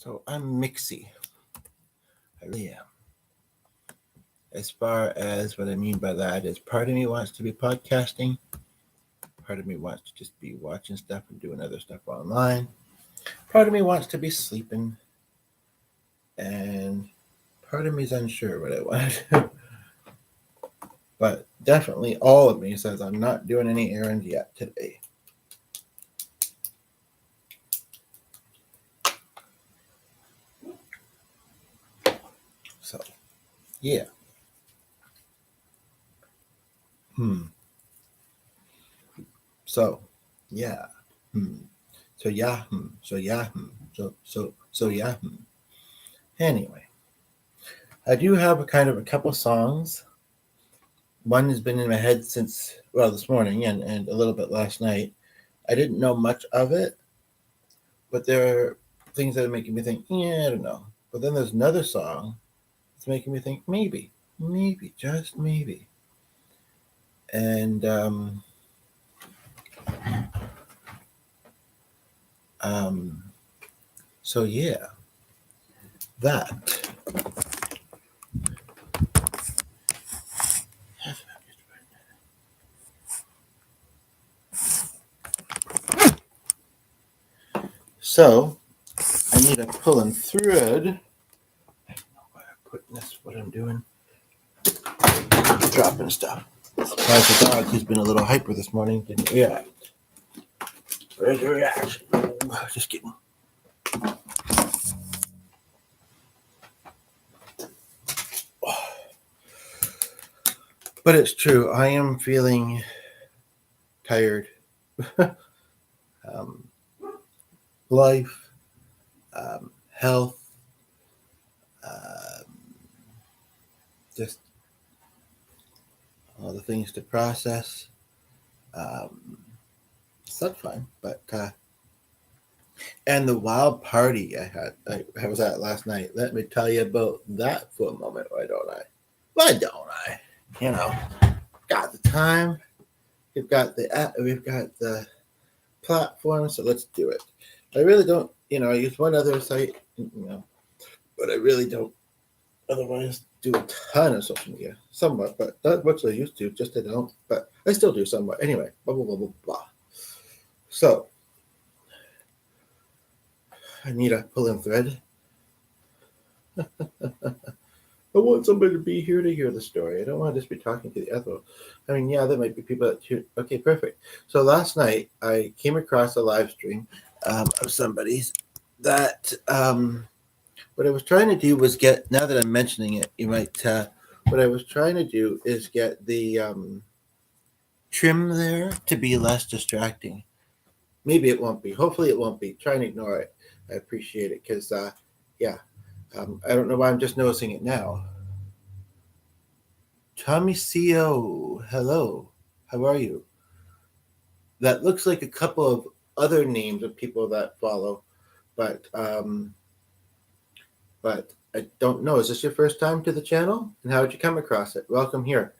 So I'm mixy. I really am. As far as what I mean by that is part of me wants to be podcasting. Part of me wants to just be watching stuff and doing other stuff online. Part of me wants to be sleeping. And part of me is unsure what I want. But definitely all of me says I'm not doing any errands yet today. So, yeah. So, yeah. So, yeah. So, yeah. So, yeah. Anyway, I do have a kind of a couple songs. One has been in my head since, well, this morning and a little bit last night. I didn't know much of it, but there are things that are making me think, yeah, I don't know. But then there's another song that's making me think, maybe, just maybe. And so yeah, that. So I need a pulling thread. I don't know where I'm putting this, what I'm doing. Dropping stuff. Surprised the dog, who's been a little hyper this morning, didn't react. Where's the reaction? Just kidding. But it's true. I am feeling tired. Life, health, just all the things to process. It's not fun, but and the wild party I was at last night. Let me tell you about that for a moment. Why don't I? Why don't I? You know, got the time. We've got the platform, so let's do it. I really don't. I use one other site. But I really don't. Otherwise, do a ton of social media, somewhat, but not much I used to. Just I don't, but I still do somewhat. Anyway, blah blah blah blah blah. So I need a pull-in thread. I want somebody to be here to hear the story. I don't want to just be talking to the other. I mean, yeah, there might be people that hear. Okay, perfect. So last night I came across a live stream of somebody's that what I was trying to do was get. Now that I'm mentioning it, you might. What I was trying to do is get the trim there to be less distracting. Maybe it won't be. Hopefully, it won't be. Try and ignore it. I appreciate it because, yeah. I don't know why I'm just noticing it now. Tommy Co. Hello. How are you? That looks like a couple of other names of people that follow, but I don't know. Is this your first time to the channel? And how did you come across it? Welcome here.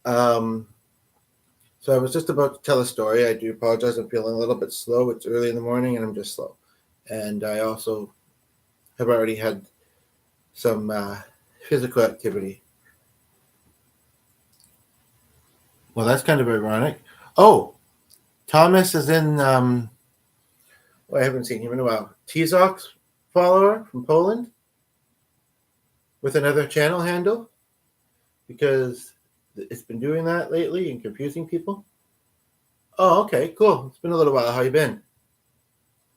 So I was just about to tell a story. I do apologize. I'm feeling a little bit slow. It's early in the morning and I'm just slow. And I also have already had some physical activity. Well, that's kind of ironic. Oh, Thomas is in, well, I haven't seen him in a while. Tzox follower from Poland with another channel handle because it's been doing that lately and confusing people. Oh, okay, cool. It's been a little while. How you been?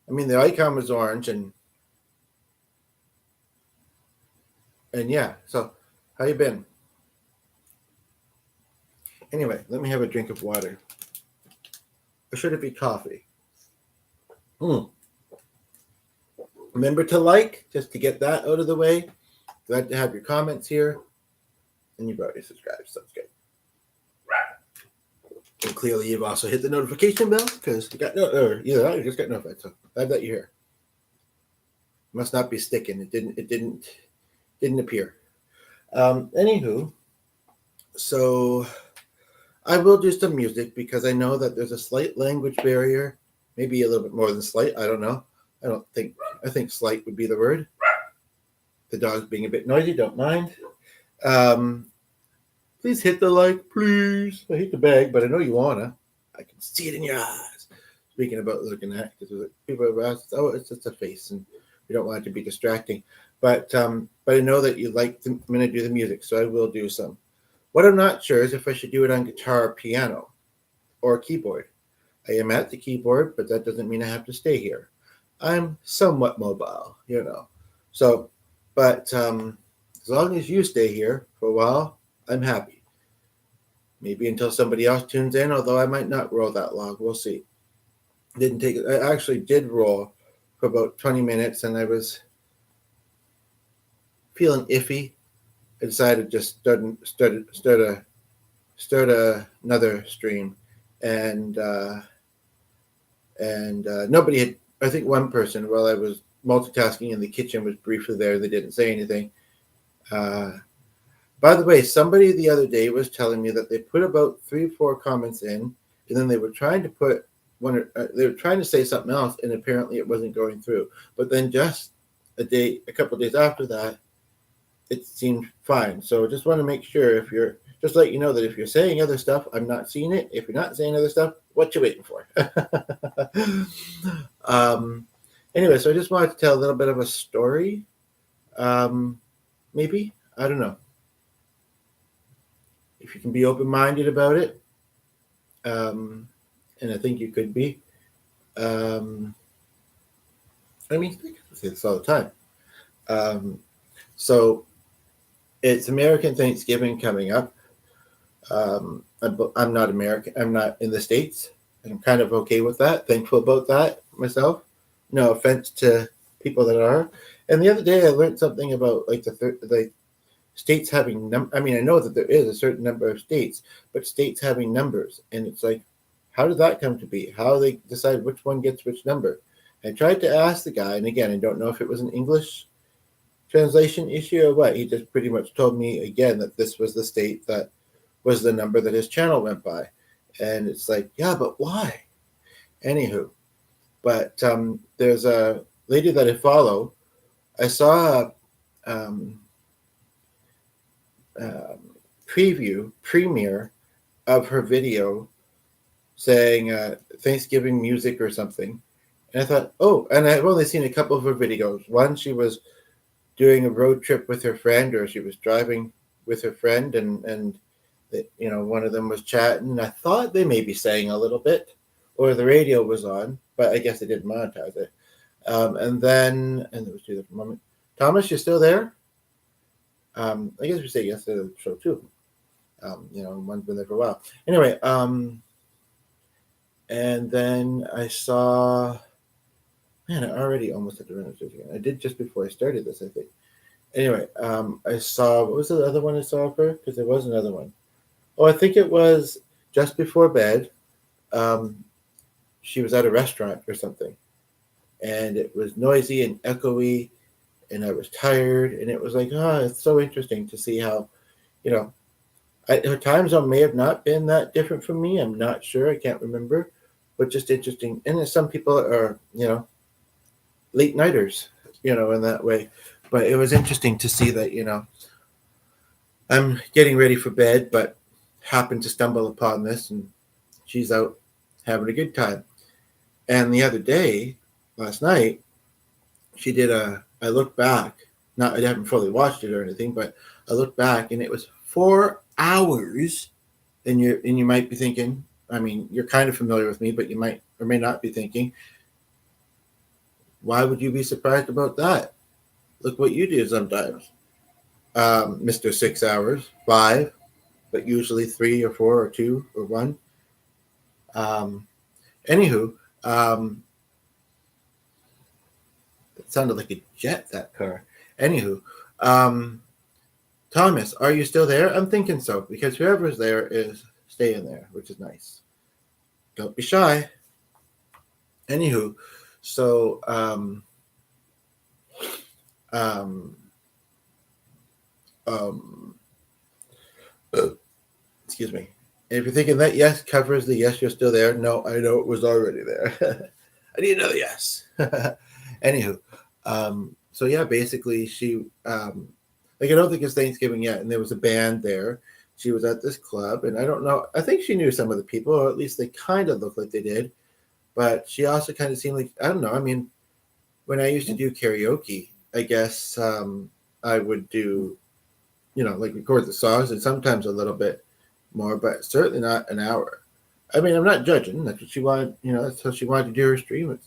I mean, the icon was orange and yeah, so how you been? Anyway, let me have a drink of water. Or should it be coffee? Remember to like, just to get that out of the way. Glad to have your comments here. And you've already subscribed, so that's good. And clearly you've also hit the notification bell because you got you just got notified. So glad that you're here. Must not be sticking. It didn't appear. Anywho, so I will do some music because I know that there's a slight language barrier, maybe a little bit more than slight. I don't know. I don't think I think slight would be the word. The dog's being a bit noisy, don't mind. Please hit the like, please. I hate the bag, but I know you wanna. I can see it in your eyes. Speaking about looking at, because people have asked, oh, it's just a face, and we don't want it to be distracting. But I know that you like when I do the music, so I will do some. What I'm not sure is if I should do it on guitar or piano or keyboard. I am at the keyboard, but that doesn't mean I have to stay here. I'm somewhat mobile, you know. So, but as long as you stay here for a while, I'm happy. Maybe until somebody else tunes in, although I might not roll that long. We'll see. Didn't take it. I actually did roll for about 20 minutes, and I was feeling iffy. I decided to just start another stream, and nobody had. I think one person, while I was multitasking in the kitchen, was briefly there. They didn't say anything. By the way, somebody the other day was telling me that they put about 3 or 4 comments in, and then they were trying to put one. They were trying to say something else, and apparently it wasn't going through. But then just a couple of days after that, it seemed fine. So just want to make sure if you're just let you know that if you're saying other stuff, I'm not seeing it. If you're not saying other stuff, what you waiting for? Anyway, so I just wanted to tell a little bit of a story. Maybe, I don't know. If you can be open-minded about it, and I think you could be. I mean, I say this all the time. So it's American Thanksgiving coming up. I'm not American. I'm not in the States. I'm kind of okay with that. Thankful about that myself. No offense to people that are. And the other day I learned something about like the states having I mean, I know that there is a certain number of states, but states having numbers, and it's like, how did that come to be? How they decide which one gets which number? I tried to ask the guy, and again, I don't know if it was an English translation issue or what. He just pretty much told me again that this was the state that was the number that his channel went by, and it's like, yeah, but why? Anywho, but there's a lady that I follow. I saw premiere of her video saying Thanksgiving music or something. And I thought, oh, and I've only seen a couple of her videos. One, she was doing a road trip with her friend, or she was driving with her friend, and you know, one of them was chatting. I thought they may be saying a little bit, or the radio was on, but I guess they didn't monetize it. And there was 2 different moments. Thomas, you still there? I guess we say yes to the show too. You know, one's been there for a while. Anyway, and then I saw, man, I already almost had to run upstairs again. I did just before I started this, I think. Anyway, I saw, what was the other one I saw of her? Because there was another one. Oh, I think it was just before bed. She was at a restaurant or something, and it was noisy and echoey, and I was tired, and it was like, it's so interesting to see how, you know, her time zone may have not been that different from me. I'm not sure. I can't remember, but just interesting. And some people are, you know, late nighters, you know, in that way. But it was interesting to see that, you know, I'm getting ready for bed, but happened to stumble upon this, and she's out having a good time. And the other day, last night, she did I looked back, not, I haven't fully watched it or anything, but I looked back, and it was 4 hours. And you might be thinking, I mean, you're kind of familiar with me, but you might or may not be thinking, why would you be surprised about that? Look what you do sometimes. Mr. 6 hours, 5, but usually 3 or 4 or 2 or 1. Anywho, it sounded like a jet, that car. Anywho, Thomas, are you still there? I'm thinking so, because whoever's there is staying there, which is nice. Don't be shy. Anywho, so excuse me. And if you're thinking that yes covers the yes, you're still there. No, I know it was already there. I need another yes. Anywho, So yeah, basically she like I don't think it's Thanksgiving yet, and there was a band there. She was at this club, and I don't know. I think she knew some of the people, or at least they kind of looked like they did. But she also kind of seemed like I don't know. I mean, when I used to do karaoke, I guess I would do like record the songs and sometimes a little bit more, but certainly not an hour. I mean, I'm not judging. That's what she wanted. That's how she wanted to do her stream.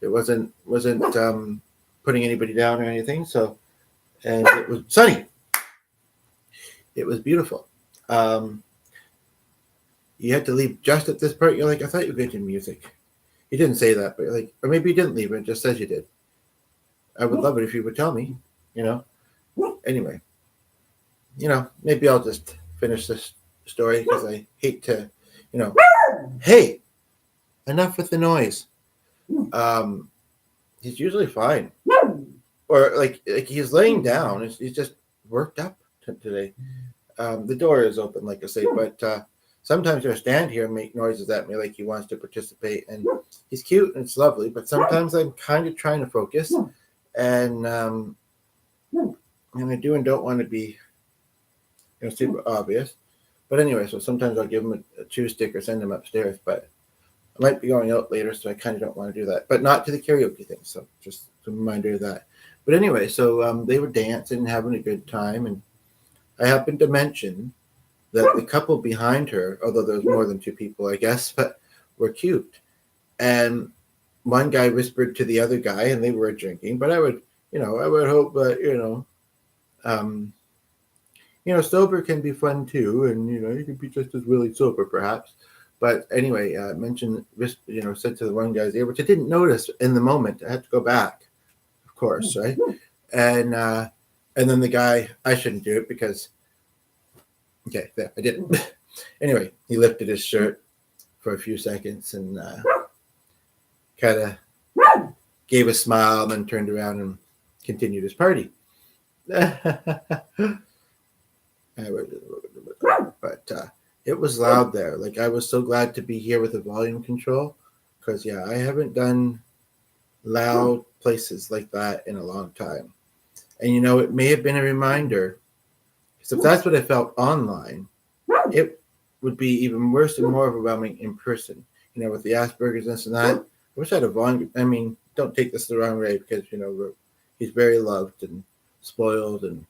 It wasn't putting anybody down or anything. So, and it was sunny. It was beautiful. Um, you had to leave just at this part. You're like, I thought you were going to do music. You didn't say that, but like, or maybe you didn't leave. It just says you did. I would love it if you would tell me. Anyway, maybe I'll just finish this story because I hate to, hey, enough with the noise. He's usually fine, or like he's laying down. He's just worked up today. The door is open, like I say, but sometimes he'll stand here and make noises at me like he wants to participate, and he's cute and it's lovely. But sometimes I'm kind of trying to focus, and I do and don't want to be super obvious. But anyway, so sometimes I'll give him a chew stick or send him upstairs, but I might be going out later, so I kind of don't want to do that. But not to the karaoke thing, so just a reminder of that. But anyway, so they were dancing and having a good time, and I happened to mention that the couple behind her, although there was more than two people, I guess, but were cute. And one guy whispered to the other guy, and they were drinking. But I would hope that sober can be fun too, and you can be just as really sober perhaps. But anyway, mentioned said to the one guy's ear, which I didn't notice in the moment. I had to go back, of course, right? And then the guy, I shouldn't do it because okay, there, I didn't. Anyway, he lifted his shirt for a few seconds and kind of gave a smile and then turned around and continued his party. But it was loud there. Like I was so glad to be here with the volume control because I haven't done loud places like that in a long time. And it may have been a reminder because if that's what I felt online, it would be even worse and more overwhelming in person. With the Asperger's this and that. I wish I had a volume. I mean, don't take this the wrong way because he's very loved and spoiled and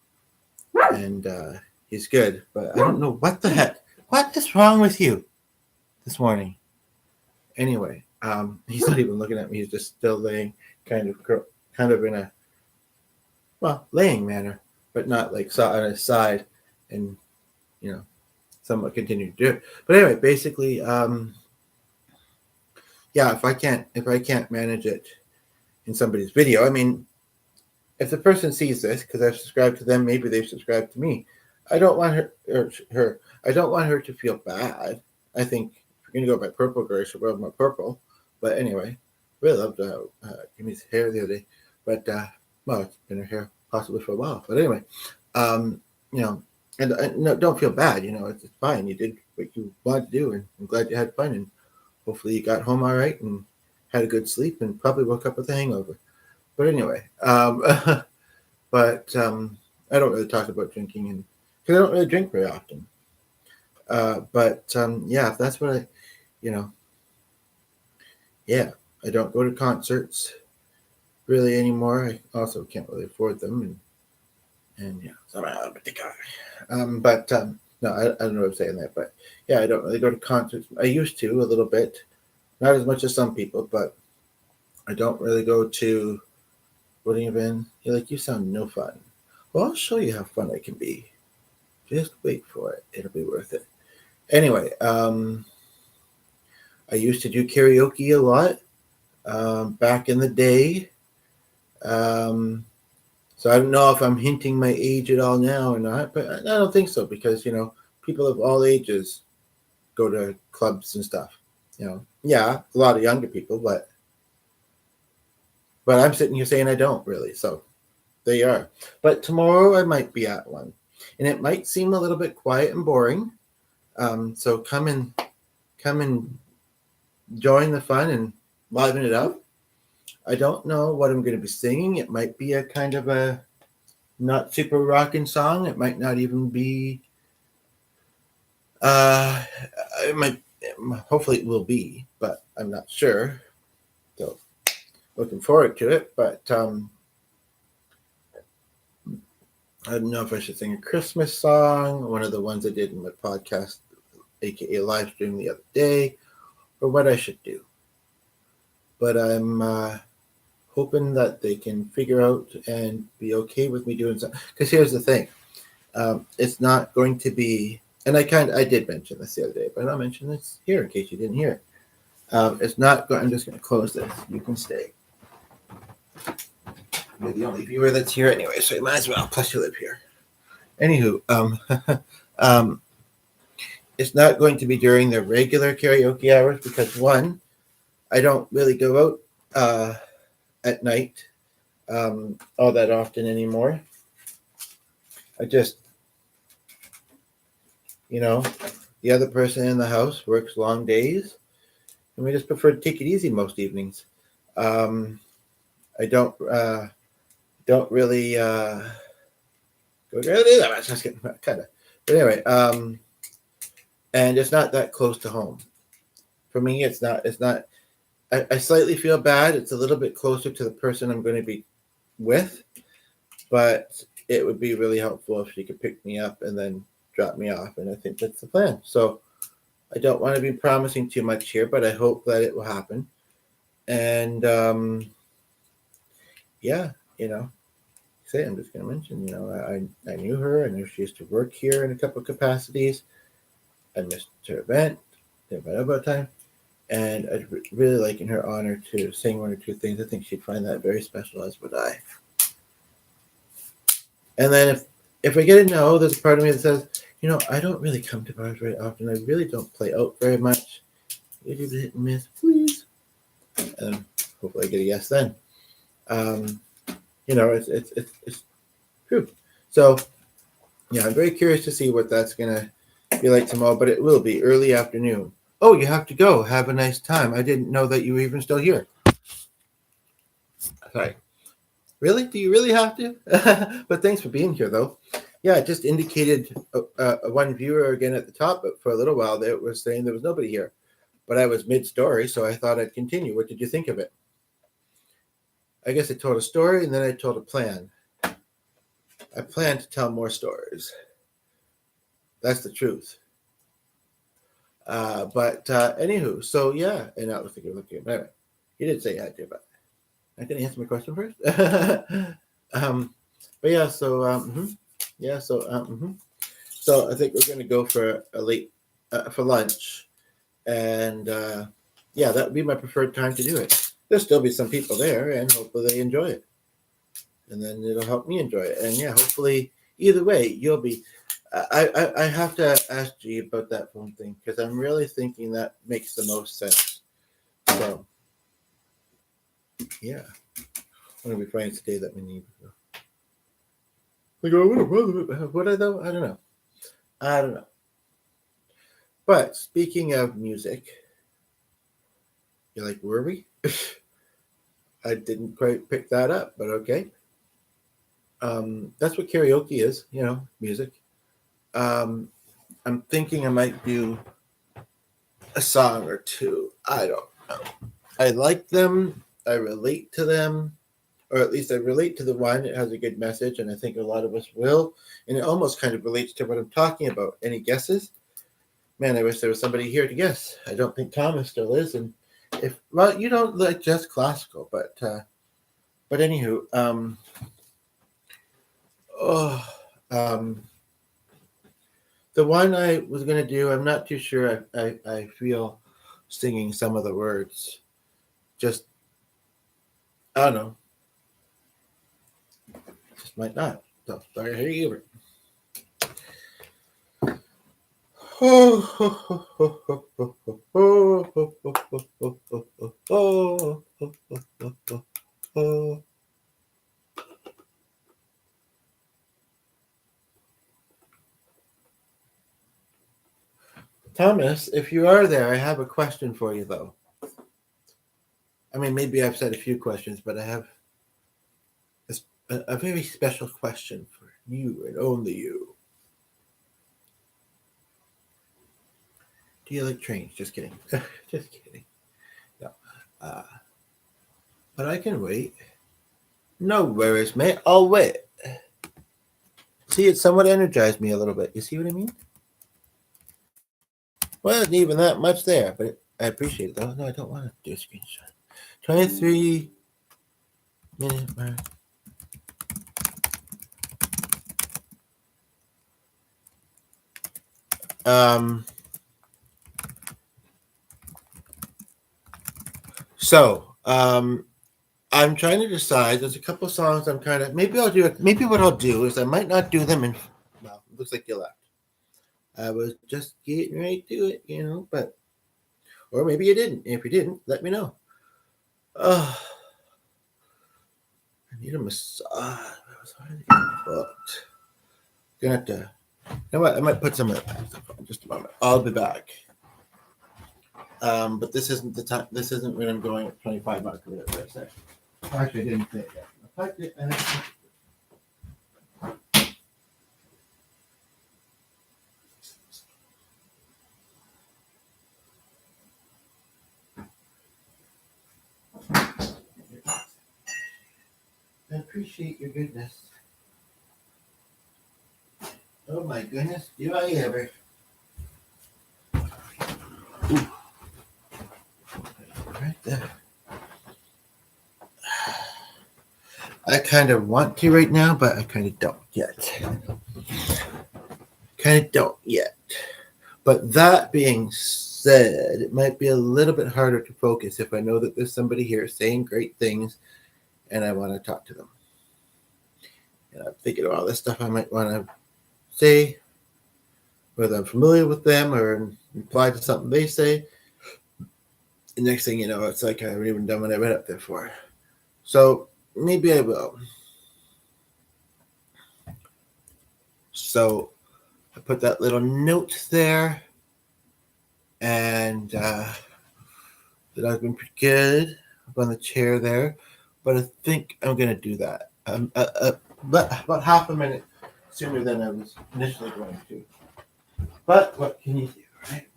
he's good. But I don't know what the heck. What is wrong with you this morning? Anyway, he's not even looking at me. He's just still laying, kind of in a laying manner, but not like on his side, and somewhat continue to do it. But anyway, basically, if I can't manage it in somebody's video, I mean, if the person sees this because I've subscribed to them, maybe they've subscribed to me. I don't want her. I don't want her to feel bad. I think if you're gonna go by purple girl, she'll wear my purple. But anyway, really loved Kimmy's hair the other day. But it's been her hair possibly for a while. But anyway, and no, don't feel bad. It's fine. You did what you wanted to do, and I'm glad you had fun. And hopefully you got home all right and had a good sleep, and probably woke up with a hangover. But anyway, I don't really talk about drinking and. Because I don't really drink very often. If that's what I don't go to concerts really anymore. I also can't really afford them. So I'm out of the car. No, I don't know what I'm saying that. But I don't really go to concerts. I used to a little bit. Not as much as some people, but I don't really go to sporting events. You're like, you sound no fun. Well, I'll show you how fun I can be. Just wait for it. It'll be worth it. Anyway, I used to do karaoke a lot back in the day. So I don't know if I'm hinting my age at all now or not, but I don't think so because, people of all ages go to clubs and stuff. A lot of younger people, but I'm sitting here saying I don't really. So there you are. But tomorrow I might be at one. And it might seem a little bit quiet and boring. So come and join the fun and liven it up. I don't know what I'm going to be singing. It might be a kind of a not super rocking song. It might not even be. Uh, it might. Hopefully, it will be, but I'm not sure. So, looking forward to it. But I don't know if I should sing a Christmas song, one of the ones I did in my podcast, aka live stream the other day, or what I should do. But I'm hoping that they can figure out and be okay with me doing something. Because here's the thing, it's not going to be, and I did mention this the other day, but I'll mention this here in case you didn't hear. It's not going. I'm just going to close this. You can stay. You're the only viewer that's here anyway, so you might as well. Plus, you live here. Anywho, um, it's not going to be during the regular karaoke hours because one, I don't really go out at night all that often anymore. I just, the other person in the house works long days, and we just prefer to take it easy most evenings. I don't really go that just getting kind of. But anyway, and it's not that close to home. For me, it's not. It's not. I slightly feel bad. It's a little bit closer to the person I'm going to be with, but it would be really helpful if she could pick me up and then drop me off. And I think that's the plan. So I don't want to be promising too much here, but I hope that it will happen. And yeah, I'm just going to mention, I knew her. I knew she used to work here in a couple of capacities. I missed her event, the event about time. And I'd really like, in her honor, to sing one or two things. I think she'd find that very special, as would I. And then if I get a no, there's a part of me that says, I don't really come to bars very often. I really don't play out very much. You do the hit and miss, please. And hopefully I get a yes then. It's true. So, yeah, I'm very curious to see what that's going to be like tomorrow, but it will be early afternoon. Oh, you have to go. Have a nice time. I didn't know that you were even still here. Sorry. Really? Do you really have to? But thanks for being here, though. Yeah, it just indicated one viewer again at the top, but for a little while there it was saying there was nobody here. But I was mid-story, so I thought I'd continue. What did you think of it? I guess I told a story, and then I told a plan. I plan to tell more stories. That's the truth. But anywho, so yeah, and I was thinking, anyway, you did say you had to, but I can answer my question first. But yeah, so I think we're going to go for a late for lunch, and yeah, that would be my preferred time to do it. There'll still be some people there, and hopefully they enjoy it, and then it'll help me enjoy it. And yeah, hopefully either way, you'll be. I have to ask G about that phone thing because I'm really thinking that makes the most sense. So yeah, I'm gonna be finding today that we need. Like, what I know? I don't know. I don't know. But speaking of music, you're like, were we? I didn't quite pick that up, but okay. That's what karaoke is, music. I'm thinking I might do a song or two. I don't know. I like them. I relate to them, or at least I relate to the one. It has a good message, and I think a lot of us will. And it almost kind of relates to what I'm talking about. Any guesses? Man, I wish there was somebody here to guess. I don't think Thomas still is, and you don't like just classical, but anywho, the one I was gonna do, I'm not too sure. I feel singing some of the words, just I don't know, just might not. So sorry, here you go. Thomas, if you are there, I have a question for you, though. I mean, maybe I've said a few questions, but I have a very special question for you and only you. Do you like trains? Just kidding. Just kidding. No. Uh, but I can wait. No worries, mate. I'll wait. See, it somewhat energized me a little bit. You see what I mean? Well, isn't even that much there, but I appreciate it, though. No, I don't want to do a screenshot. 23-minute mark. I'm trying to decide. There's a couple songs I'm kind of. Maybe I'll do it. Maybe what I'll do is I might not do them in. Well, it looks like you left. I was just getting right to it, but. Or maybe you didn't. If you didn't, let me know. Oh, I need a massage. I was hard to get booked. Gonna have to. You know what? I might put some in just a moment. I'll be back. But this isn't the time. This isn't when I'm going at 25 mark or whatever I said. Actually, I didn't say it yet. I typed it and I appreciate your goodness. Oh my goodness, do I ever? Ooh. Right there. I kind of want to right now, but I kind of don't yet. But that being said, it might be a little bit harder to focus if I know that there's somebody here saying great things and I want to talk to them. And I'm thinking of all this stuff I might want to say, whether I'm familiar with them or reply to something they say. The next thing you know, it's like I haven't even done what I went up there for. So maybe I will. So I put that little note there, and that I've been pretty good up on the chair there, but I think I'm going to do that. But about half a minute sooner than I was initially going to. But what can you do, right?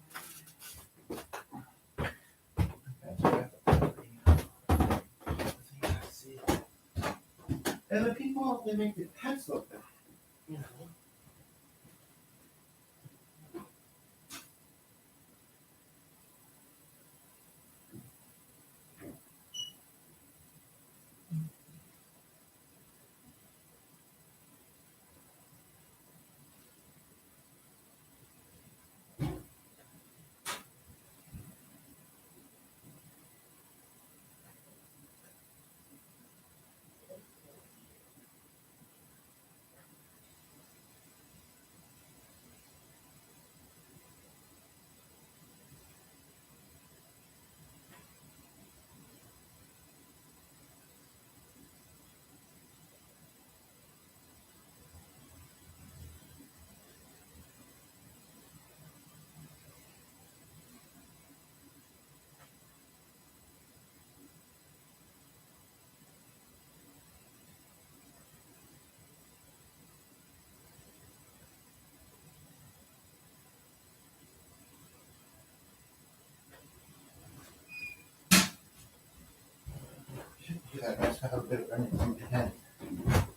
And the people, they make the pets look better,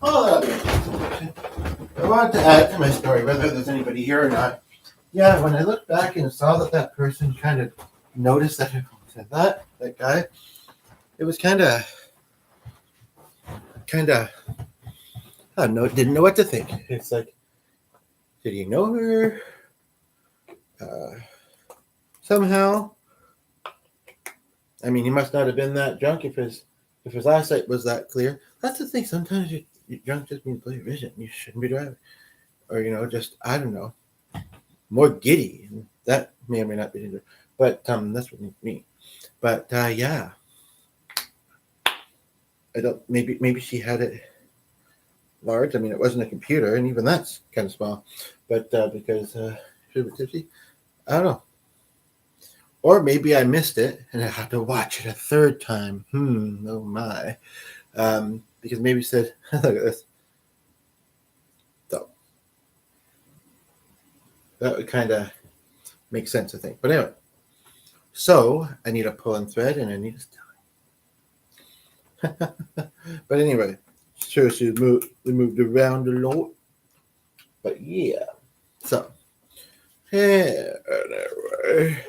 Oh, I wanted to add to my story, whether there's anybody here or not. Yeah, when I looked back and saw that person kind of noticed that that guy, it was kind of, I don't know, didn't know what to think. It's like, did he know her? Somehow, I mean, he must not have been that drunk if his eyesight was that clear. That's the thing. Sometimes you're drunk just means blurry vision. You shouldn't be driving, or just I don't know, more giddy. And that may or may not be dangerous. But that's what me. But yeah, I don't. Maybe she had it large. I mean, it wasn't a computer, and even that's kind of small. But because she was tipsy, I don't know. Or maybe I missed it and I have to watch it a third time. Oh my. Because maybe said, look at this. So that would kind of make sense, I think. But anyway, so I need a pulling thread and I need a but anyway, sure she moved around a lot. But yeah. So anyway.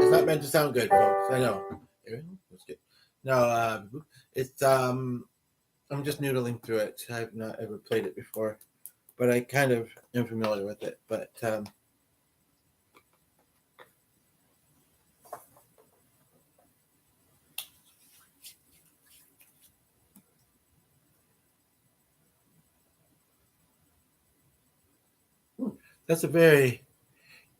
It's not meant to sound good, folks. I know. That's good. No, it's I'm just noodling through it. I've not ever played it before, but I kind of am familiar with it. But that's a very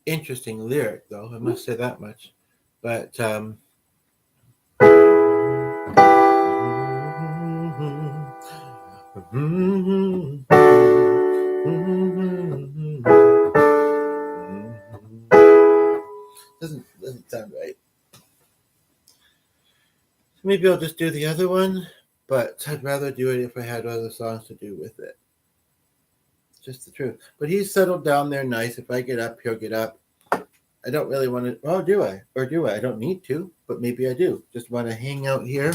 interesting lyric, though. I must say that much. But doesn't sound right. Maybe I'll just do the other one, but I'd rather do it if I had other songs to do with it. Just the truth. But he's settled down there nice. If I get up, he'll get up. I don't really want to. Oh, do I? Or do I? I don't need to, but maybe I do. Just want to hang out here.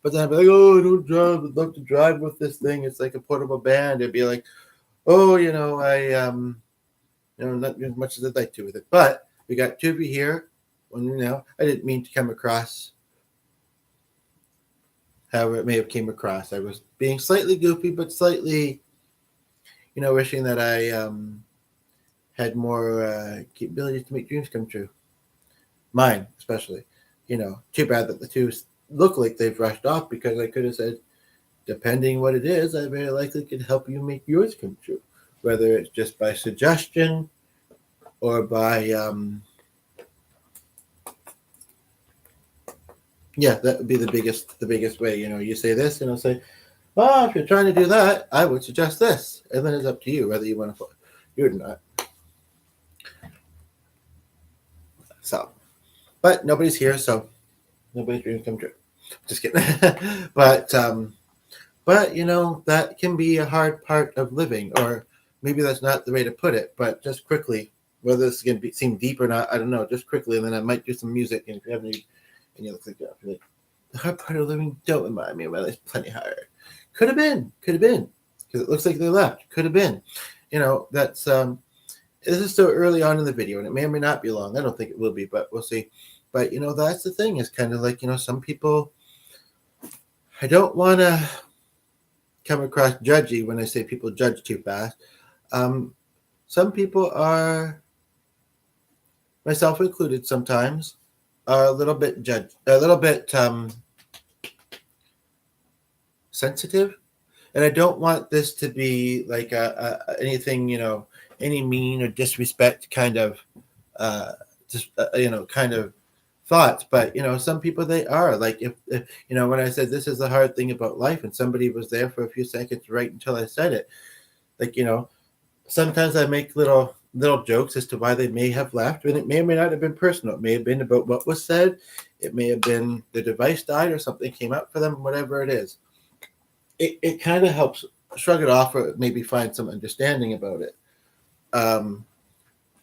But then I'd be like, oh, I don't drive. I'd love to drive with this thing. It's like a portable band. It'd be like, oh, not as much as I'd like to with it. But we got Tubi here. Well, I didn't mean to come across however it may have came across. I was being slightly goofy, but slightly, wishing that I had more capabilities to make dreams come true. Mine, especially. Too bad that the two look like they've rushed off because I could have said, depending what it is, I very likely could help you make yours come true. Whether it's just by suggestion or by, that would be the biggest way. You say this and I'll say, well, if you're trying to do that, I would suggest this. And then it's up to you whether you want to do it or not. So, but nobody's here, so nobody's dreams come true. Just kidding. but that can be a hard part of living, or maybe that's not the way to put it. But just quickly, whether this is going to seem deep or not, I don't know. Just quickly, and then I might do some music. And if you have any, and you look like that, the hard part of living, don't remind me. Well, it's plenty hard. Could have been, because it looks like they left. Could have been. That's this is still early on in the video, and it may or may not be long. I don't think it will be, but we'll see. But that's the thing. Is kind of like some people. I don't want to come across judgy when I say people judge too fast. Some people are, myself included, sometimes are a little bit sensitive, and I don't want this to be like anything, any mean or disrespect kind of, kind of thoughts. But some people, they are like, if when I said this is the hard thing about life, and somebody was there for a few seconds right until I said it, like sometimes I make little jokes as to why they may have left, and it may or may not have been personal. It may have been about what was said. It may have been the device died or something came up for them. Whatever it is, it kind of helps shrug it off or maybe find some understanding about it. I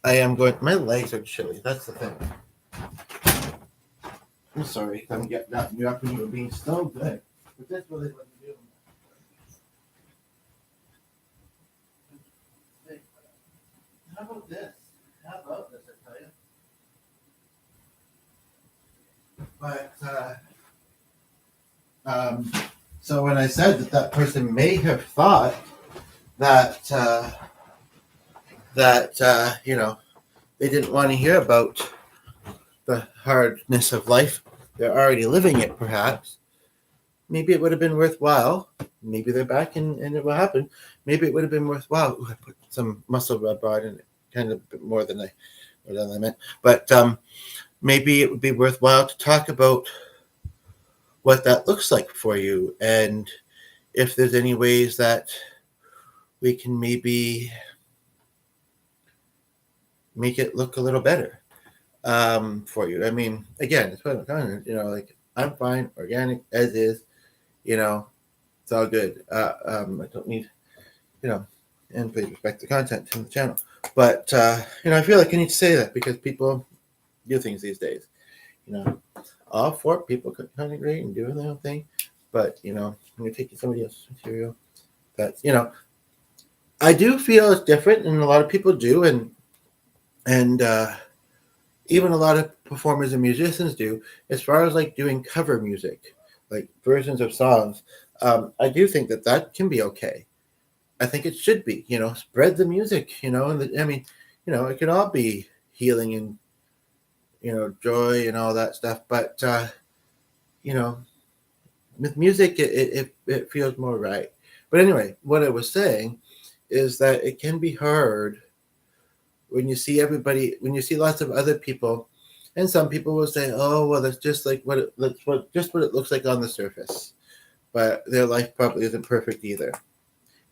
am going. My legs are chilly. That's the thing. I'm sorry. I'm getting up. You up and you were being so good, but that's really what you do. How about this? I tell you? But Um, so when I said that person may have thought that they didn't want to hear about the hardness of life, they're already living it, perhaps. Maybe it would have been worthwhile. Maybe they're back and it will happen. Maybe it would have been worthwhile. Ooh, I put some muscle rub on in it, kind of a bit more than I meant. But maybe it would be worthwhile to talk about what that looks like for you, and if there's any ways that we can maybe make it look a little better for you. I mean, again, it's what I'm telling you. Like I'm fine, organic as is. It's all good. I don't need, you know, and please respect the content in the channel. But I feel like I need to say that because people do things these days. All four people could kind of agree and do their own thing, but when you're taking somebody else's material, that's I do feel it's different, and a lot of people do, and even a lot of performers and musicians do, as far as like doing cover music, like versions of songs. I do think that can be okay. I think it should be, spread the music, and I mean, it can all be healing and, joy and all that stuff. But, with music, it feels more right. But anyway, what I was saying is that it can be hard when you see lots of other people, and some people will say, oh, well, that's just like that's what it looks like on the surface. But their life probably isn't perfect either.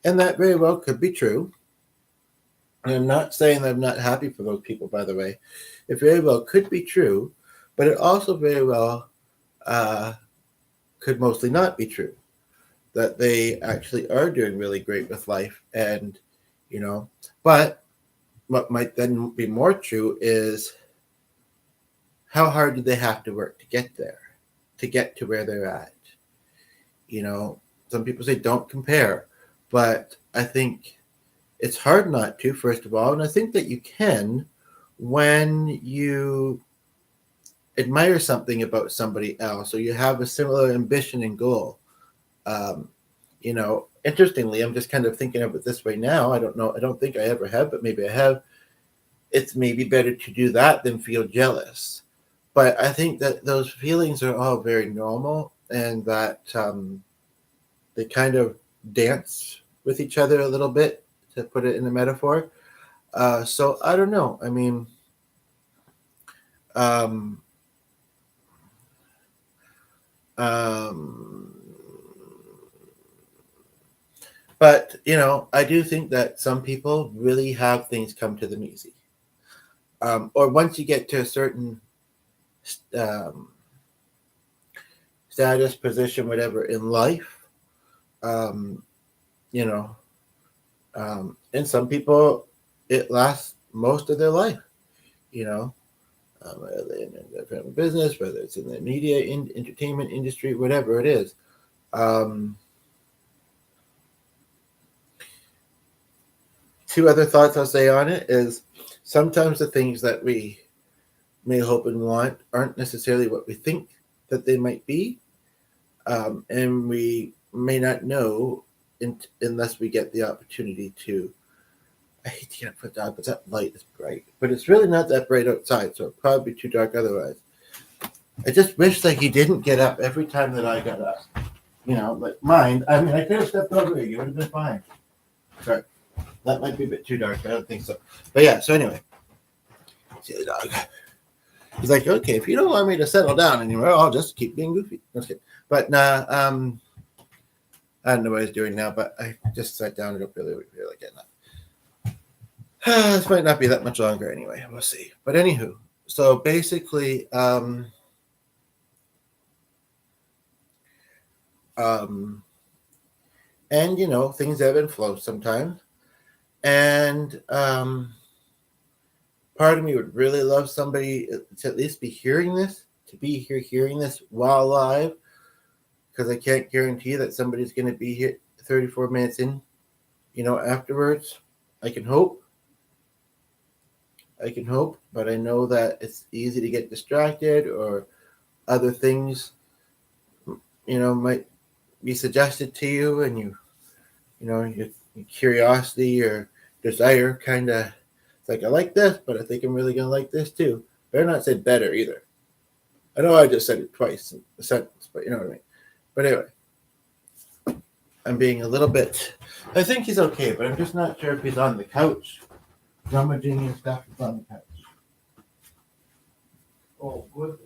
And that very well could be true. And I'm not saying that I'm not happy for those people, by the way. It very well could be true, but it also very well could mostly not be true. That they actually are doing really great with life. And, but what might then be more true is how hard do they have to work to get there, to get to where they're at? Some people say don't compare, but I think it's hard not to, first of all. And I think that you can when you admire something about somebody else or you have a similar ambition and goal. Interestingly, I'm just kind of thinking of it this way now. I don't know. I don't think I ever have, but maybe I have. It's maybe better to do that than feel jealous. But I think that those feelings are all very normal, and that they kind of dance with each other a little bit, to put it in a metaphor. So I don't know. I mean, um, um, but I do think that some people really have things come to them easy. Or once you get to a certain um, status, position, whatever in life, um, you know, and some people, it lasts most of their life, whether they're in their family business, whether it's in the media, entertainment industry, whatever it is. Two other thoughts I'll say on it is sometimes the things that we may hope and want aren't necessarily what we think that they might be. And we may not know unless we get the opportunity to. I hate to get put down, but that light is bright. But it's really not that bright outside, so it'll probably be too dark otherwise. I just wish that he didn't get up every time that I got up. Like mine. I mean, I could have stepped over you. You would have been fine. Sorry. That might be a bit too dark. I don't think so. But yeah, so anyway. See the dog. He's like, okay, if you don't want me to settle down anymore, I'll just keep being goofy. That's good. But I don't know what he's doing now, but I just sat down. I don't really feel like getting up. This might not be that much longer anyway. We'll see. But anywho, so basically, and things ebb and flow sometimes. And part of me would really love somebody to at least be hearing this, to be here hearing this while live, because I can't guarantee that somebody's going to be here 34 minutes in, afterwards. I can hope, but I know that it's easy to get distracted or other things might be suggested to you, and your curiosity or desire kind of, it's like, I like this, but I think I'm really gonna like this too. Better not say better either. I know I just said it twice in a sentence, but you know what I mean. But anyway, I'm being a little bit. I think he's okay, but I'm just not sure if he's on the couch, rummaging and stuff. Is on the couch. Oh, good.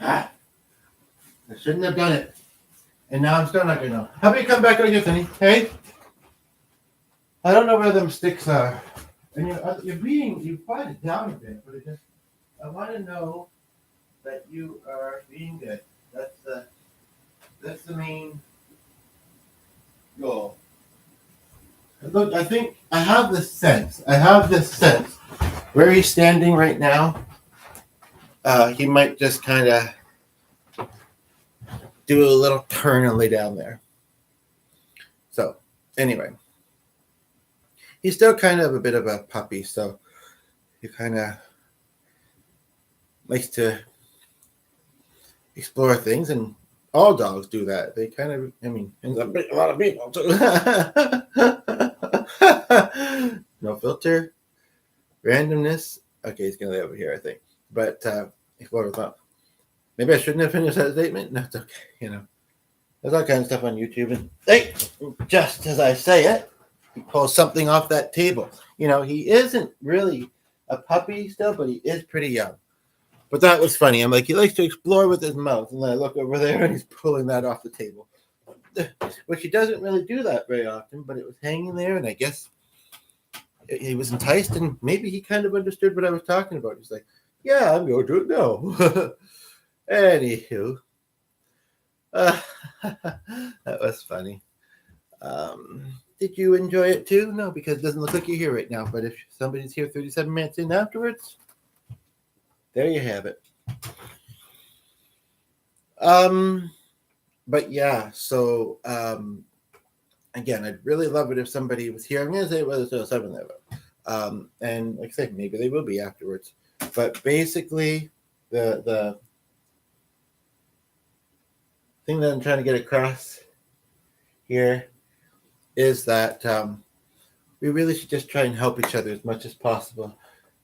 Ah, I shouldn't have done it. And now I'm still not gonna know. How about you come back on here, Sonny? Hey? I don't know where them sticks are. And you've quieted down a bit, but I want to know that you are being good. That's the main goal. Look, I think I have this sense. Where he's standing right now, he might just kind of do a little turn and lay down there. So, anyway, he's still kind of a bit of a puppy, so he kind of likes to explore things, and all dogs do that. They kind of, a lot of people too. No filter, randomness. Okay, he's gonna lay over here, I think. But explore with thought. Maybe I shouldn't have finished that statement. No, it's okay. There's all kinds of stuff on YouTube, and hey, just as I say it, he pulls something off that table. He isn't really a puppy still, but he is pretty young. But that was funny. I'm like, he likes to explore with his mouth, and then I look over there, and he's pulling that off the table, which he doesn't really do that very often. But it was hanging there, and I guess he was enticed, and maybe he kind of understood what I was talking about. He's like, "Yeah, I'm going to do it now." Anywho, that was funny. Did you enjoy it too? No, because it doesn't look like you're here right now. But if somebody's here 37 minutes in afterwards, there you have it. But yeah, so again, I'd really love it if somebody was here. I'm gonna say whether it's 7 level. And like I said, maybe they will be afterwards. But basically, the thing that I'm trying to get across here is that we really should just try and help each other as much as possible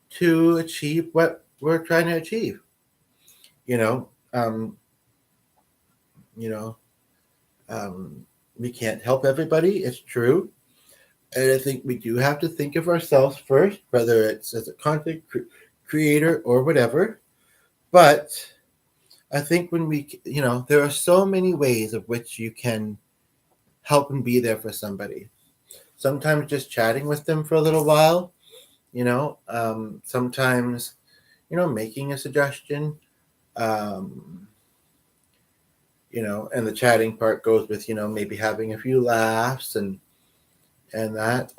to achieve what we're trying to achieve. We can't help everybody. It's true. And I think we do have to think of ourselves first, whether it's as a content creator or whatever. But I think when there are so many ways of which you can help and be there for somebody. Sometimes just chatting with them for a little while, sometimes, making a suggestion, and the chatting part goes with, maybe having a few laughs and that,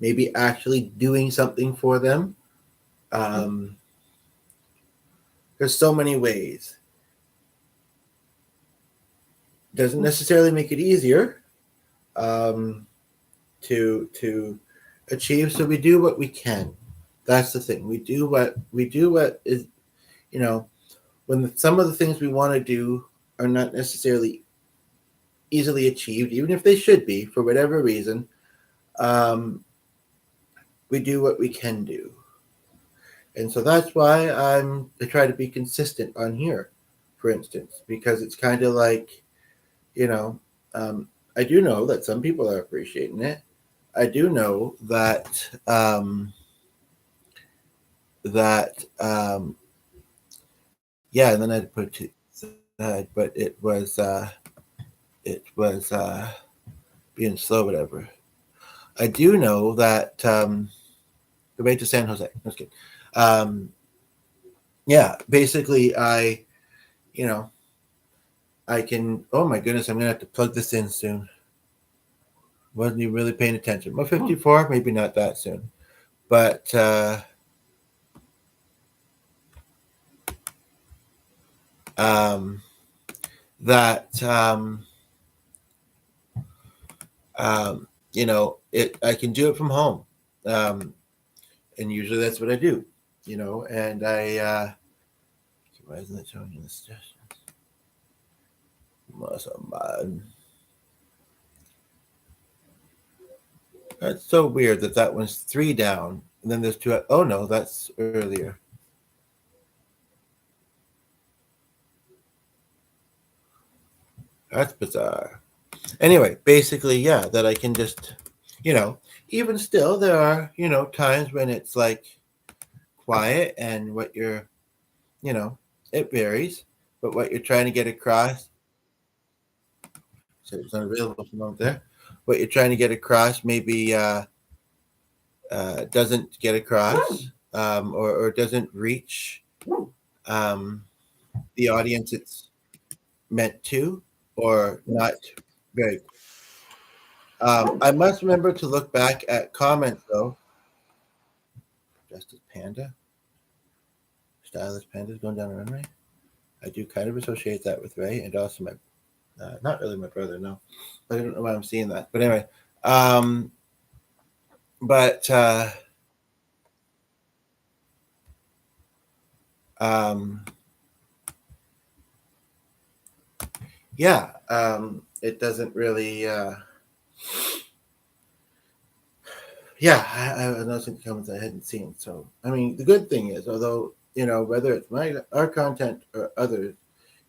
maybe actually doing something for them. There's so many ways. Doesn't necessarily make it easier to achieve. So we do what we can. That's the thing. We do what is, when some of the things we want to do are not necessarily easily achieved, even if they should be for whatever reason. We do what we can do. And so that's why I try to be consistent on here, for instance, because it's kind of like, I do know that some people are appreciating it. I do know that yeah, and then I'd put it aside, but it was being slow, whatever. I do know that the way to San Jose. That's good. Yeah, basically, I can. Oh my goodness, I'm gonna have to plug this in soon. Wasn't even really paying attention. Well, 54, maybe not that soon, but that I can do it from home. Um, and usually that's what I do, and why isn't it showing you the suggestions? Muscle man. That's so weird that one's 3 down, and then there's 2. Oh no, that's earlier. That's bizarre. Anyway, basically, yeah, that I can just, you know, even still, there are, times when it's like quiet and what you're, you know, it varies, but what you're trying to get across, so it's not available from out there. What you're trying to get across maybe doesn't get across, or doesn't reach um, the audience it's meant to, or not very. I must remember to look back at comments though. Justice Panda, stylish pandas going down a runway. I do kind of associate that with Ray and also my, not really my brother, no. But I don't know why I'm seeing that. But anyway, um, but um, yeah, it doesn't really. Yeah, I know some comments I hadn't seen. So I mean, the good thing is, although whether it's our content or others,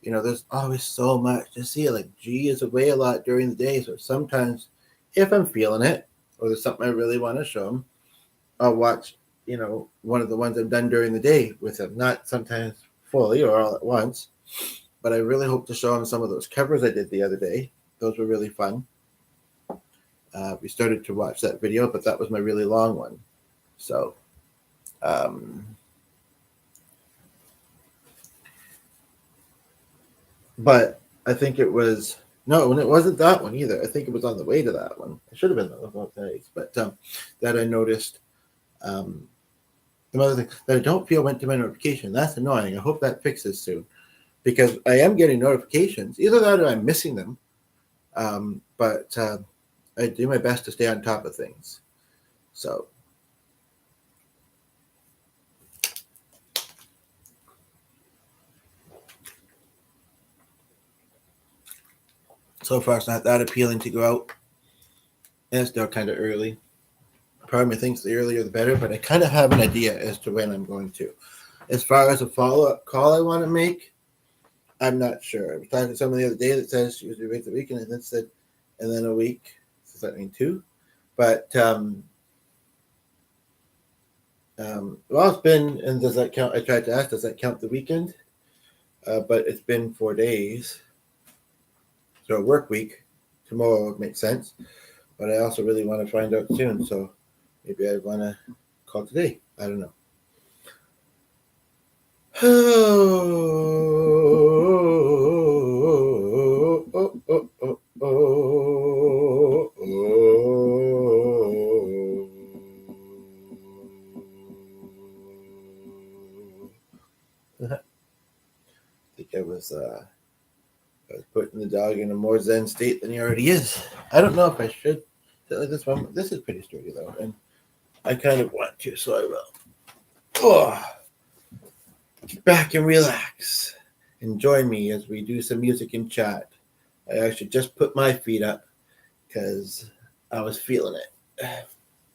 there's always so much to see. Like G is away a lot during the day, so sometimes if I'm feeling it or there's something I really want to show them, I'll watch one of the ones I've done during the day with them. Not sometimes fully or all at once, but I really hope to show them some of those covers I did the other day. Those were really fun. We started to watch that video, but that was my really long one. So, um, but I think it was no, and it wasn't that one either. I think it was on the way to that one. It should have been about days, but that I noticed. Um, the other thing that I don't feel went to my notification. That's annoying. I hope that fixes soon because I am getting notifications. Either that or I'm missing them. But I do my best to stay on top of things. So so far it's not that appealing to go out. And it's still kind of early. Part of me thinks the earlier the better, but I kind of have an idea as to when I'm going to. As far as a follow-up call I want to make, I'm not sure. I was talking to someone the other day that says usually wait the weekend, and then said, and then a week. Does that mean 2? But well, it's been, and does that count? I tried to ask, does that count the weekend? But it's been 4 days, so a work week. Tomorrow would make sense, but I also really want to find out soon. So maybe I want to call today. I don't know. I think I was putting the dog in a more zen state than he already is. I don't know if I should. This one, this is pretty sturdy though, and I kind of want to, so I will. Oh, get back and relax, and join me as we do some music and chat. I actually just put my feet up because I was feeling it.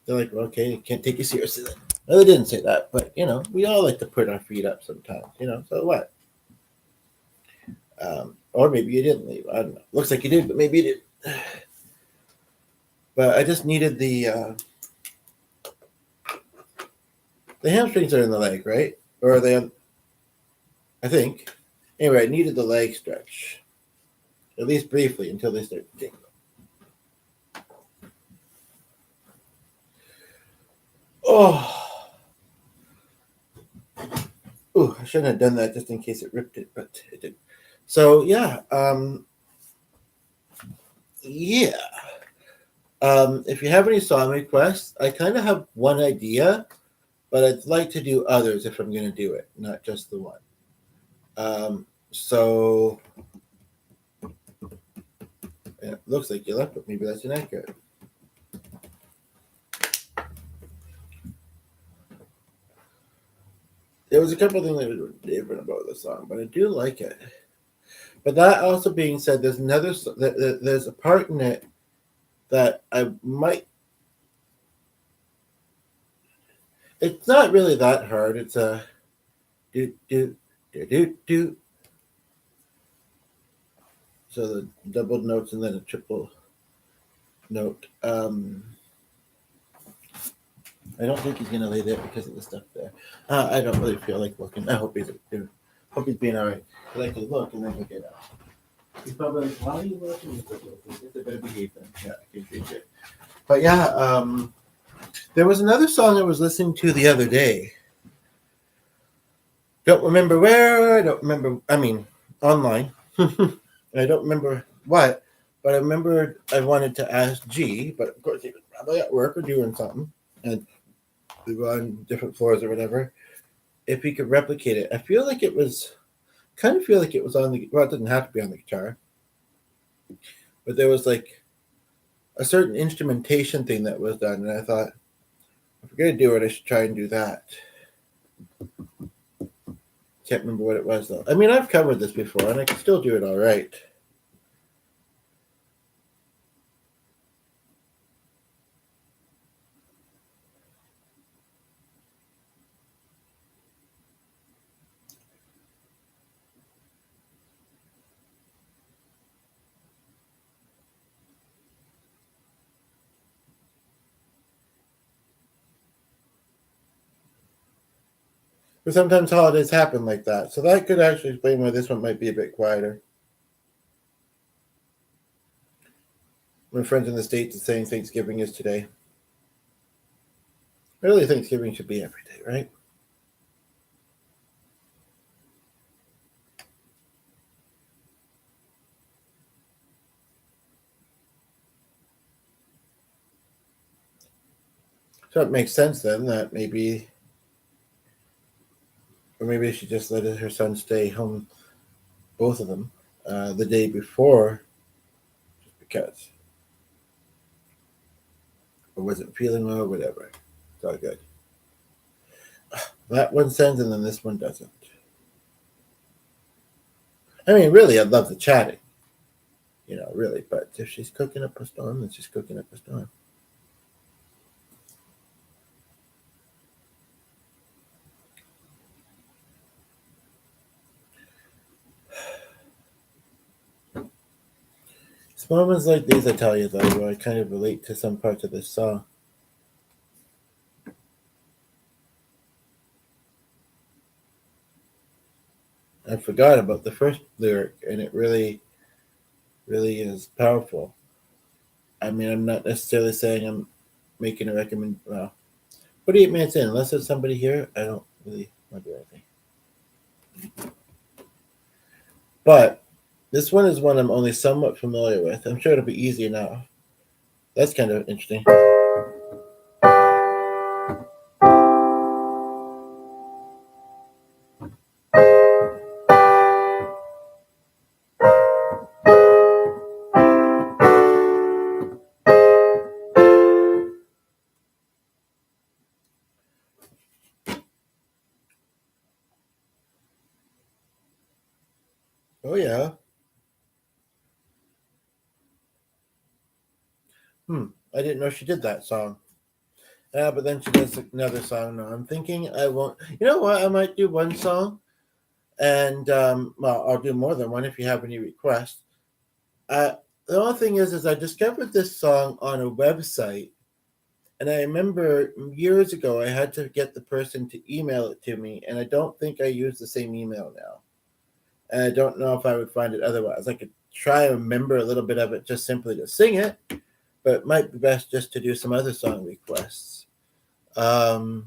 They're like, well, okay, can't take you seriously then. No, they didn't say that, but we all like to put our feet up sometimes. So what? Or maybe you didn't leave. I don't know. Looks like you did, but maybe you didn't. But I just needed the hamstrings are in the leg, right? Or are they on? I think. Anyway, I needed the leg stretch, at least briefly, until they start to tingle. Oh, I shouldn't have done that just in case it ripped it, but it did. So yeah, yeah. If you have any song requests, I kind of have one idea, but I'd like to do others if I'm going to do it, not just the one. So yeah, looks like you left, but maybe that's inaccurate. There was a couple of things that were different about the song, but I do like it. But that also being said, there's there's a part in it that I might. It's not really that hard. It's a do do do do do. So the double notes and then a triple note. I don't think he's gonna lay there because of the stuff there. I don't really feel like looking. I hope he's being all right. But I can look and then he'll get out. He's probably like, "Why are you looking?" It's a bit of behavior. Yeah, I can see it. But yeah, there was another song I was listening to the other day. Don't remember where. I don't remember. I mean, online. I don't remember what, but I remember I wanted to ask G, but of course he was probably at work or doing something, and we were on different floors or whatever. If he could replicate it, I feel like it was kind of feel like it was on the. Well, it didn't have to be on the guitar, but there was like a certain instrumentation thing that was done, and I thought, if we're gonna do it, I should try and do that. Can't remember what it was though. I mean, I've covered this before, and I can still do it all right. But sometimes holidays happen like that, so that could actually explain why this one might be a bit quieter. My friends in the States are saying Thanksgiving is today. Really, Thanksgiving should be every day, right? So it makes sense then that maybe, or maybe she just let her son stay home, both of them, the day before, just because, or wasn't feeling well, or whatever. It's all good. That one sends, and then this one doesn't. I mean, really, I love the chatting, really. But if she's cooking up a storm, then she's cooking up a storm. It's moments like these, I tell you, though, where I kind of relate to some parts of this song. I forgot about the first lyric, and it really, really is powerful. I mean, I'm not necessarily saying I'm making a recommend. Well, 48 minutes in, unless there's somebody here, I don't really want to do anything. But this one is one I'm only somewhat familiar with. I'm sure it'll be easy enough. That's kind of interesting. Oh, yeah. I didn't know she did that song. Yeah, but then she does another song. No, I'm thinking I won't. You know what? I might do one song, and well, I'll do more than one if you have any requests. The only thing is I discovered this song on a website, and I remember years ago I had to get the person to email it to me, and I don't think I use the same email now, and I don't know if I would find it otherwise. I could try and remember a little bit of it just simply to sing it, but it might be best just to do some other song requests. But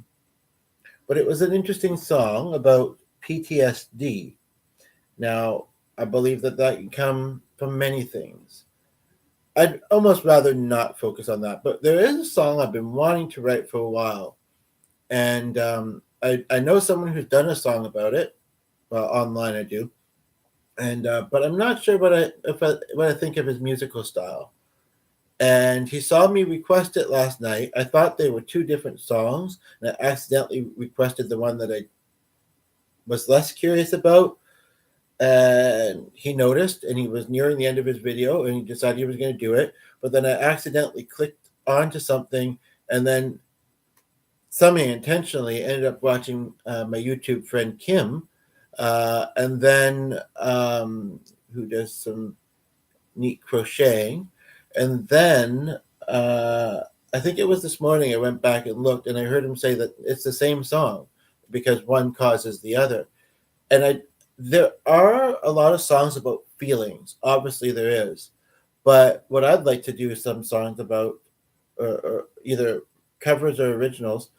it was an interesting song about PTSD. Now, I believe that can come from many things. I'd almost rather not focus on that, but there is a song I've been wanting to write for a while, and I know someone who's done a song about it. Well, online I do, and but I'm not sure what I think of his musical style. And he saw me request it last night. I thought they were two different songs, and I accidentally requested the one that I was less curious about, and he noticed, and he was nearing the end of his video, and he decided he was going to do it. But then I accidentally clicked onto something, and then semi-intentionally ended up watching my YouTube friend Kim, and then who does some neat crocheting, and then I think it was this morning I went back and looked, and I heard him say that it's the same song because one causes the other. And there are a lot of songs about feelings. Obviously, there is, but what I'd like to do is some songs about, or either covers or originals,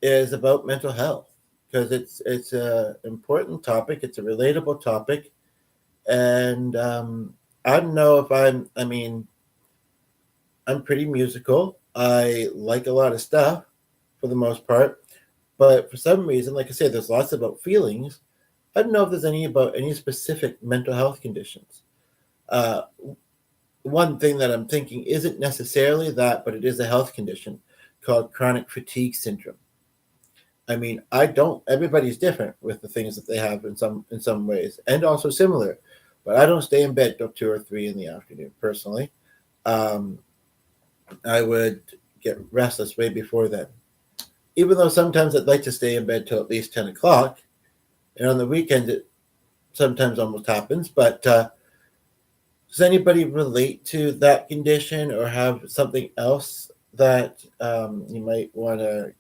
is about mental health, because it's a important topic. It's a relatable topic, and I don't know if I mean, I'm pretty musical. I like a lot of stuff for the most part, but for some reason, like I said, there's lots about feelings. I don't know if there's any about any specific mental health conditions. Uh, One thing that I'm thinking isn't necessarily that, but it is a health condition called chronic fatigue syndrome. I mean, I don't. Everybody's different with the things that they have in some ways, and also similar. But I don't stay in bed till 2 or 3 in the afternoon personally. Um, I would get restless way before then. Even though sometimes I'd like to stay in bed till at least 10 o'clock, and on the weekend it sometimes almost happens. But does anybody relate to that condition or have something else that you might want to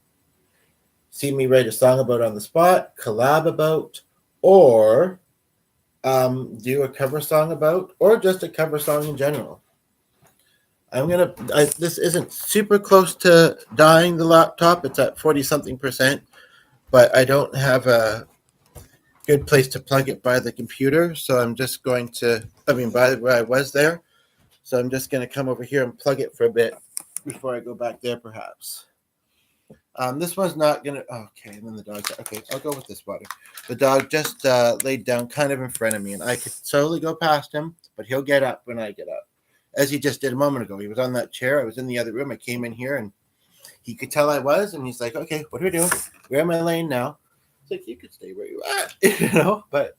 see me write a song about on the spot, collab about, or do a cover song about, or just a cover song in general? This isn't super close to dying, the laptop. It's at 40 something percent, but I don't have a good place to plug it by the computer. So I'm just going to, by where I was there. So I'm just going to come over here and plug it for a bit before I go back there, perhaps. This one's not going to, okay, and then the dog, okay, I'll go with this water. The dog just laid down kind of in front of me, and I could totally go past him, but he'll get up when I get up, as he just did a moment ago. He was on that chair. I was in the other room. I came in here, and he could tell I was, and he's like, okay, what are we doing? Where am I laying now? It's like, you could stay where you are, but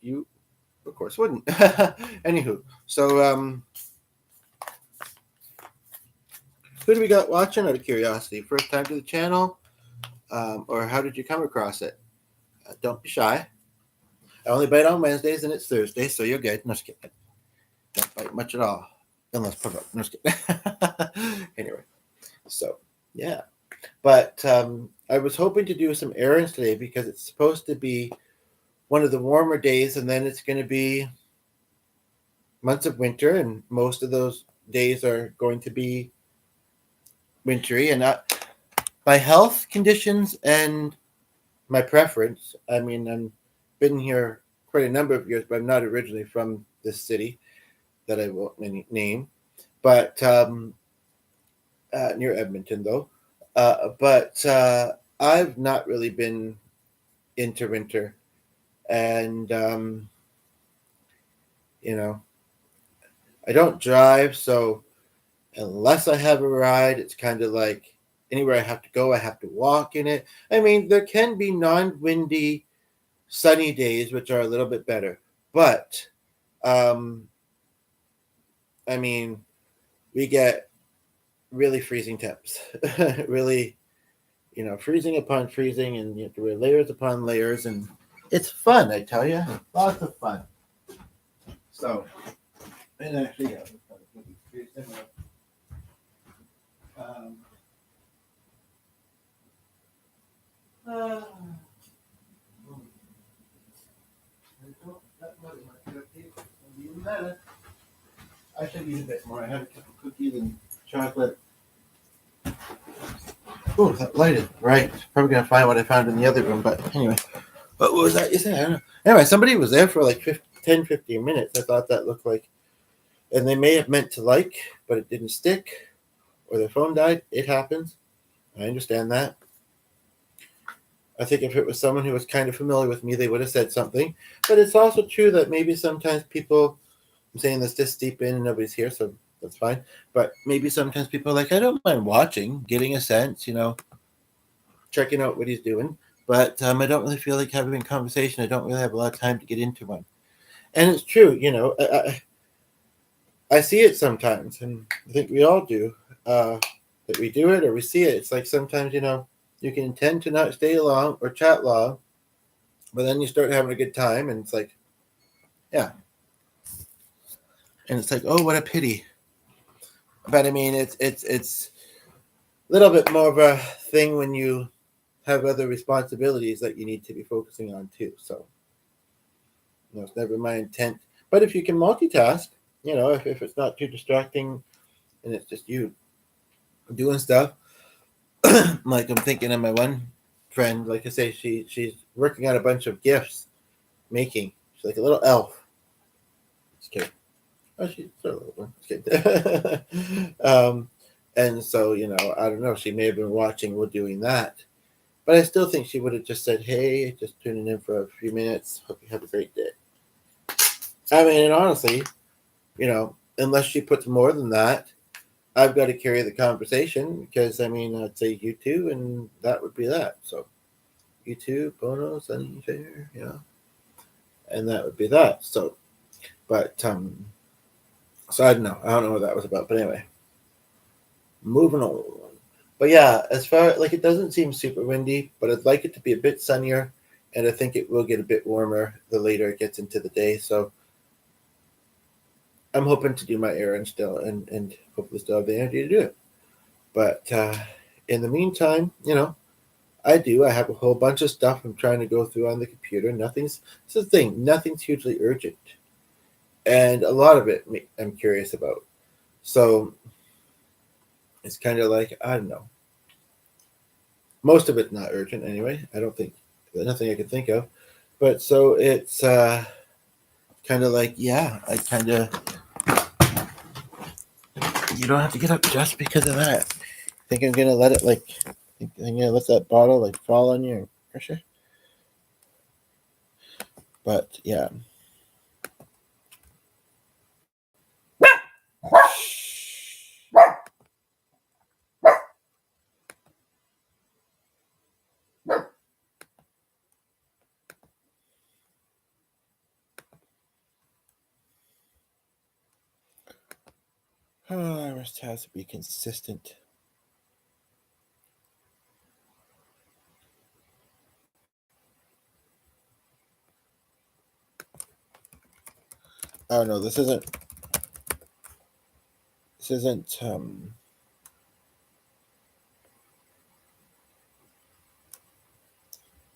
you, of course, wouldn't. Anywho, so who do we got watching out of curiosity? First time to the channel, or how did you come across it? Don't be shy. I only bite on Wednesdays, and it's Thursday, so you're good. No, just kidding. Don't bite much at all, unless provoke. No, just kidding. Anyway, so yeah, but I was hoping to do some errands today because it's supposed to be one of the warmer days, and then it's going to be months of winter, and most of those days are going to be wintry. And my health conditions and my preference, I mean, I've been here quite a number of years, but I'm not originally from this city that I won't name, but near Edmonton though. But I've not really been into winter, and I don't drive, so unless I have a ride, it's kind of like anywhere I have to go, I have to walk in it. I mean, there can be non-windy, sunny days, which are a little bit better, but I mean, we get really freezing temps, really, freezing upon freezing, and you have to wear layers upon layers, and it's fun, I tell you, lots of fun. So, and actually, yeah, I should eat a bit more. I had a couple cookies and chocolate. Oh, that lighted. Right. Probably going to find what I found in the other room. But anyway, what was that you said? I don't know. Anyway, somebody was there for like 10, 15 minutes. I thought that looked like, and they may have meant to like, but it didn't stick, or their phone died. It happens. I understand that. I think if it was someone who was kind of familiar with me, they would have said something. But it's also true that maybe sometimes people, I'm saying this just deep in and nobody's here, so that's fine. But maybe sometimes people are like, I don't mind watching, getting a sense, checking out what he's doing. but I don't really feel like having a conversation. I don't really have a lot of time to get into one. And it's true, I see it sometimes, and I think we all do. That we do it or we see it. It's like sometimes, you can intend to not stay long or chat long, but then you start having a good time, and it's like, yeah. And it's like, oh, what a pity. But I mean, it's a little bit more of a thing when you have other responsibilities that you need to be focusing on too. So, it's never my intent. But if you can multitask, if it's not too distracting and it's just you doing stuff, like I'm thinking of my one friend, like I say, she's working on a bunch of gifts making. She's like a little elf. Just kidding. Oh, she's a little one. Just kidding. And so, I don't know. She may have been watching while doing that. But I still think she would have just said, hey, just tuning in for a few minutes. Hope you have a great day. I mean, and honestly, unless she puts more than that, I've got to carry the conversation because, I mean, I'd say you two, and that would be that. So, you two, Bono, Sunny Fair, and that would be that. So, but, so I don't know. I don't know what that was about. But anyway, moving on. But yeah, as far like it doesn't seem super windy, but I'd like it to be a bit sunnier, and I think it will get a bit warmer the later it gets into the day. So I'm hoping to do my errand still, and hopefully still have the energy to do it. But in the meantime, I do. I have a whole bunch of stuff I'm trying to go through on the computer. It's the thing. Nothing's hugely urgent, and a lot of it I'm curious about. So it's kind of like I don't know. Most of it's not urgent anyway. I don't think nothing I can think of. But so it's kind of like, yeah, I kind of, you don't have to get up just because of that. Think I'm gonna let it I'm gonna let that bottle like fall on you and crush it. But yeah. Oh, rest has to be consistent. Oh no, this isn't. This isn't.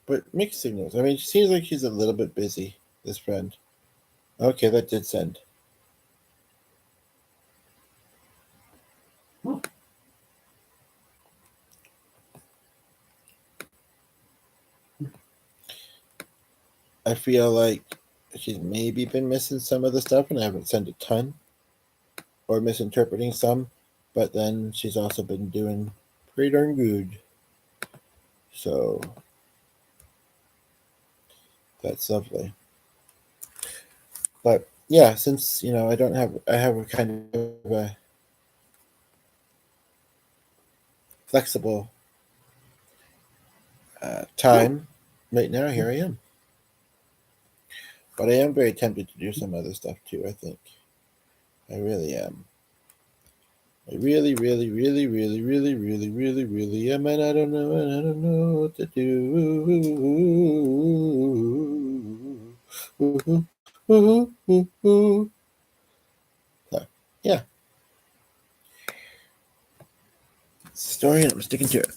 But mixed signals. I mean, she seems like she's a little bit busy. This friend. Okay, that did send. I feel like she's maybe been missing some of the stuff, and I haven't sent a ton, or misinterpreting some. But then she's also been doing pretty darn good. So that's lovely. But yeah, since I have a kind of a flexible time right now. Here I am. But I am very tempted to do some other stuff too. I think I really am. I really, really, really, really, really, really, really, really am, and I don't know what to do. So, yeah, it's a story, and I'm sticking to it.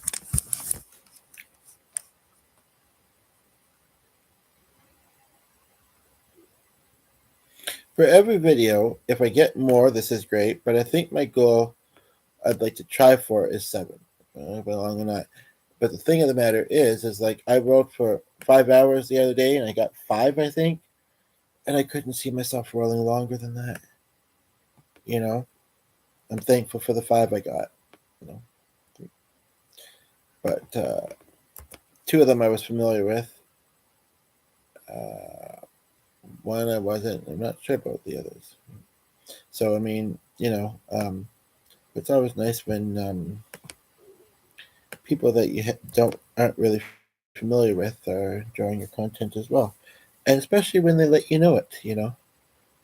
For every video, if I get more, this is great. But I think my goal I'd like to try for is 7. I don't know if I'm long or not. But the thing of the matter is like I wrote for 5 hours the other day, and I got 5, I think, and I couldn't see myself rolling longer than that. I'm thankful for the 5 I got. You know, but 2 of them I was familiar with. One I wasn't. I'm not sure about the others. So I mean, it's always nice when people that you aren't really familiar with are enjoying your content as well, and especially when they let you know it.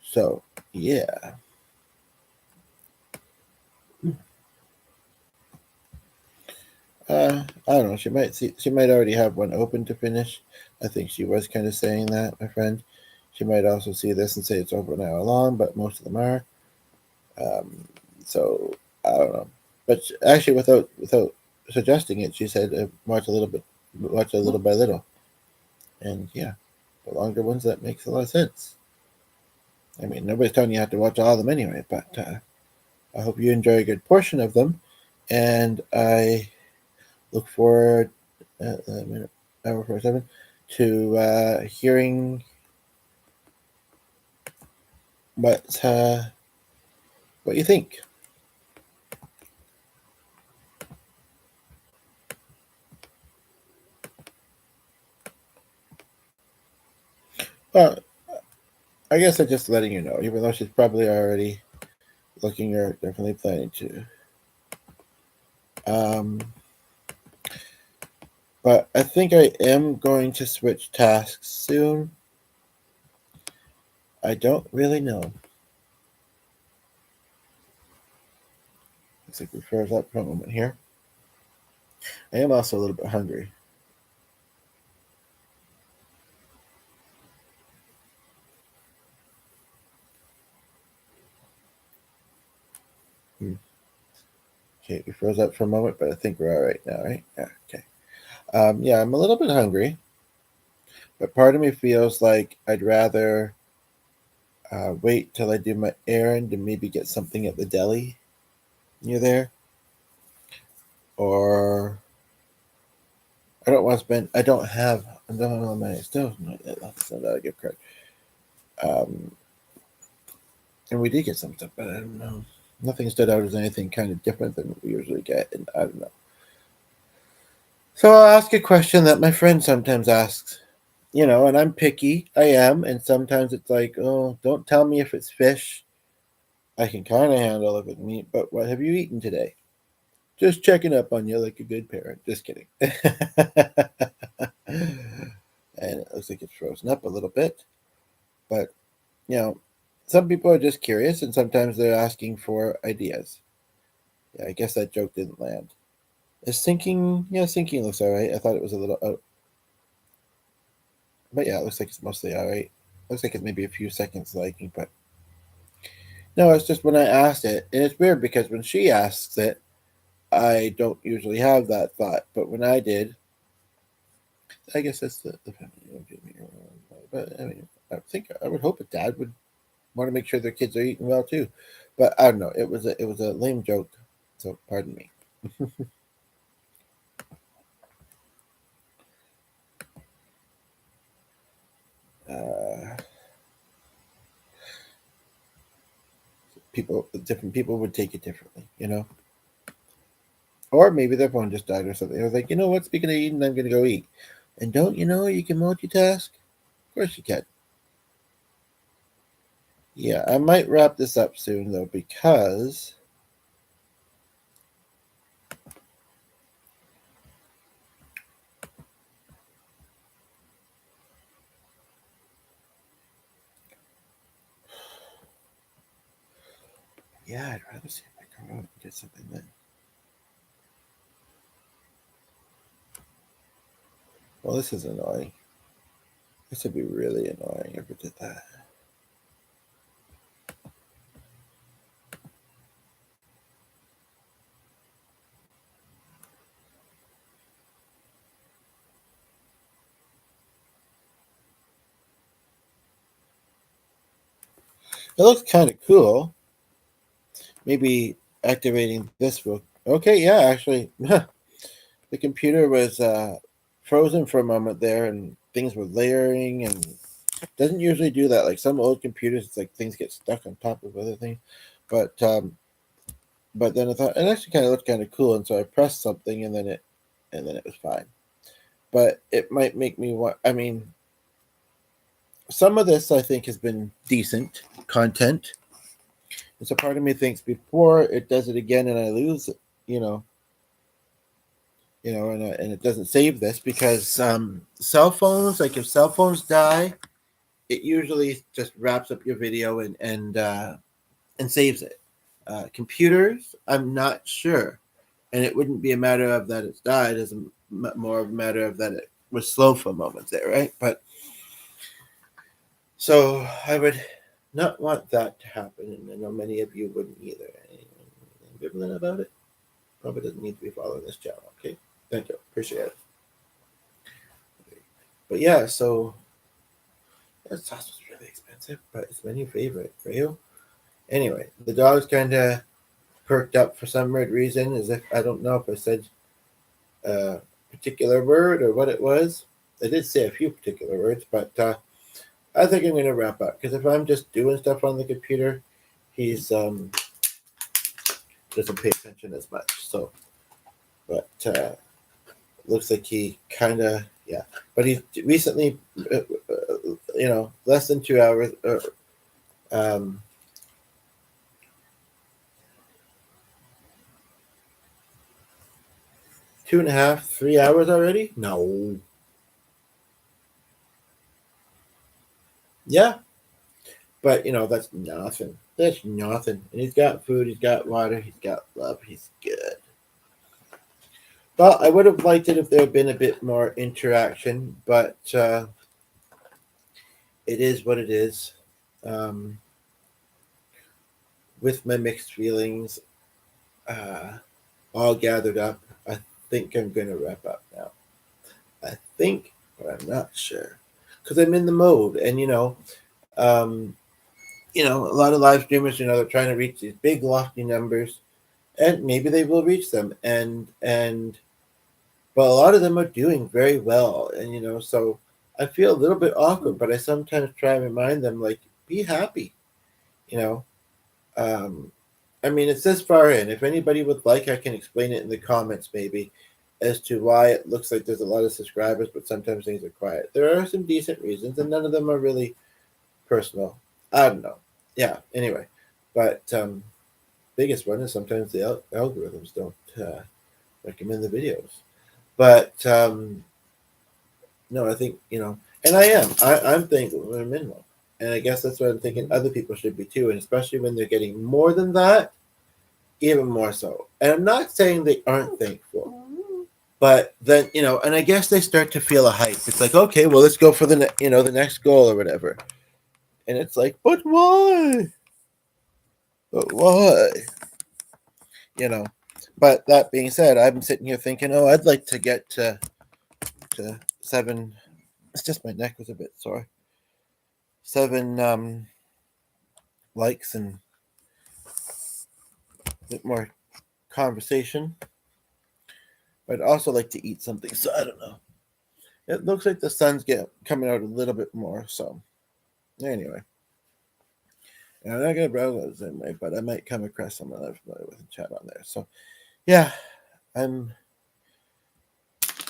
So yeah. I don't know. She might already have one open to finish. I think she was kind of saying that, my friend. She might also see this and say it's over an hour long, but most of them are. Um, so I don't know. But actually, without suggesting it, she said watch a little by little, and yeah, the longer ones that makes a lot of sense. I mean, nobody's telling you have to watch all of them anyway, but I hope you enjoy a good portion of them, and I look forward, minute, hour 47, to hearing what what you think. Well, I guess I'm just letting you know, even though she's probably already looking or definitely planning to. Um, but I think I am going to switch tasks soon. I don't really know. Looks like we froze up for a moment here. I am also a little bit hungry. Okay, we froze up for a moment, but I think we're all right now, right? Yeah, okay. Yeah, I'm a little bit hungry, but part of me feels like I'd rather wait till I do my errand and maybe get something at the deli near there, or I don't want to spend. I don't have. I don't know my still. That's not a gift card. Um, and we did get some stuff, but I don't know. Nothing stood out as anything kind of different than we usually get, and I don't know. So I'll ask a question that my friend sometimes asks, and I'm picky. I am, and sometimes it's like, oh, don't tell me if it's fish. I can kind of handle if it's meat, but what have you eaten today? Just checking up on you like a good parent. Just kidding. And it looks like it's frozen up a little bit. But, you know, some people are just curious and sometimes they're asking for ideas. Yeah, I guess that joke didn't land. Is sinking, yeah, sinking looks all right. I thought it was a little, but yeah, it looks like it's mostly all right. Looks like it's maybe a few seconds lagging, but no, it's just when I asked it, and it's weird because when she asks it, I don't usually have that thought, but when I did, I guess that's the but I mean, I would hope a dad would want to make sure their kids are eating well too. But I don't know. It was a lame joke, so pardon me. Uh, different people would take it differently. Or maybe their phone just died or something. I was like, you know what? Speaking of eating, I'm gonna go eat. And don't you know you can multitask? Of course you can. Yeah, I might wrap this up soon though because yeah, I'd rather see if I go out and get something then. Well, this is annoying. This would be really annoying if it did that. It looks kind of cool. Maybe activating this will. Okay, yeah, actually, the computer was frozen for a moment there, and things were layering, and doesn't usually do that. Like some old computers, it's like things get stuck on top of other things. But but then I thought it actually kind of looked kind of cool, and so I pressed something, and then it was fine. But it might make me want. I mean, some of this I think has been decent content. And so part of me thinks before it does it again and I lose, you know, and it doesn't save this because cell phones, like if cell phones die, it usually just wraps up your video and saves it. Computers, I'm not sure, and it wouldn't be a matter of that it's died, as more of a matter of that it was slow for a moment there, right? But so I would not want that to happen, and I know many of you wouldn't either. Anything ambivalent about it? Probably doesn't need to be following this channel. Okay, thank you, appreciate it. But yeah, so that sauce was really expensive, but it's my new favorite for you. Anyway, the dog's kind of perked up for some weird reason, as if I don't know if I said a particular word or what it was. I did say a few particular words, but I think I'm going to wrap up because if I'm just doing stuff on the computer, he's doesn't pay attention as much. So, but looks like he kind of But he's recently, less than 2 hours. 2.5, 3 hours already? No. Yeah. But, that's nothing. That's nothing. And he's got food, he's got water, he's got love, he's good. Well, I would have liked it if there had been a bit more interaction, but it is what it is. With my mixed feelings all gathered up, I think I'm going to wrap up now. I think, but I'm not sure. Because I'm in the mode, and a lot of live streamers, they're trying to reach these big lofty numbers, and maybe they will reach them, but a lot of them are doing very well, and so I feel a little bit awkward, but I sometimes try and remind them, like, be happy, I mean, it's this far in. If anybody would like, I can explain it in the comments maybe as to why it looks like there's a lot of subscribers, but sometimes things are quiet. There are some decent reasons, and none of them are really personal. I don't know. Yeah, anyway. But biggest one is sometimes the algorithms don't recommend the videos. But no, I think, and I'm thankful for minimal. And I guess that's what I'm thinking other people should be too. And especially when they're getting more than that, even more so. And I'm not saying they aren't thankful. But then, and I guess they start to feel a hype. It's like, okay, well, let's go for the next goal or whatever. And it's like, but why? But why? But that being said, I'm sitting here thinking, oh, I'd like to get to 7. It's just my neck was a bit sore. 7 likes and a bit more conversation. I'd also like to eat something, so I don't know. It looks like the sun's coming out a little bit more, so anyway. And I'm not going to browse those anyway, but I might come across someone I'm familiar with and chat on there. So, yeah,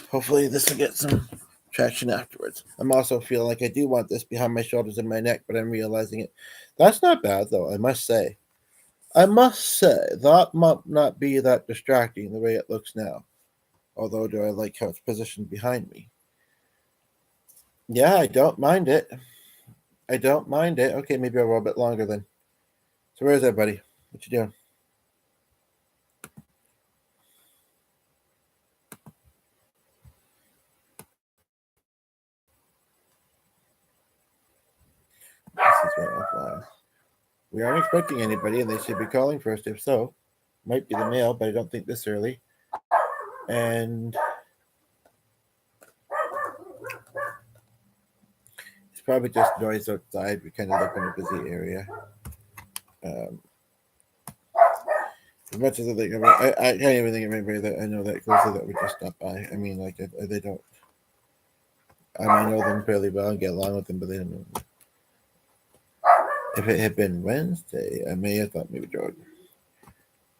hopefully this will get some traction afterwards. I'm also feeling like I do want this behind my shoulders and my neck, but I'm realizing it. That's not bad, though, I must say. That might not be that distracting the way it looks now. Although, do I like how it's positioned behind me? Yeah, I don't mind it. Okay, maybe I'll roll a bit longer then. So where is everybody? What you doing? This is offline. We aren't expecting anybody, and they should be calling first. If so, might be the mail, but I don't think this early. And it's probably just noise outside. We kind of live in a busy area. As much as I think I can't even think of anybody that I know that closely that would just stop by. I mean, like they don't. I might know them fairly well and get along with them, but they don't know. If it had been Wednesday, I may have thought maybe Jordan.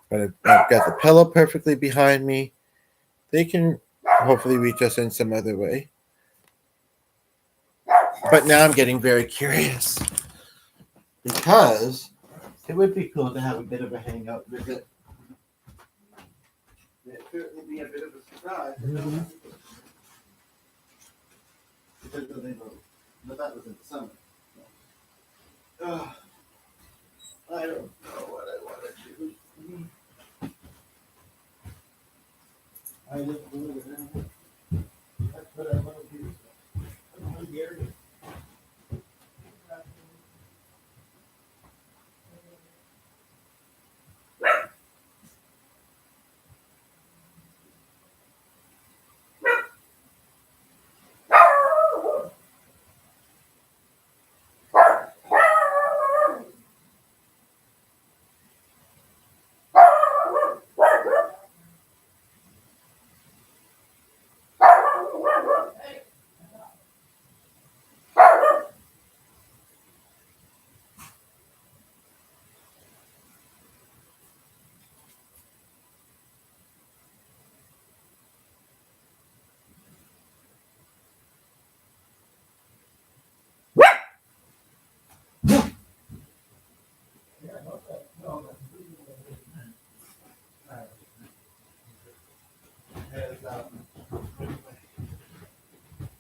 But I've got the pillow perfectly behind me. They can hopefully reach us in some other way. But now I'm getting very curious because it would be cool to have a bit of a hangout visit. It'd certainly be a bit of a Mm-hmm. But that was in the summer. I don't know what I want to do. I just do it. That's what I want to do. I'm here.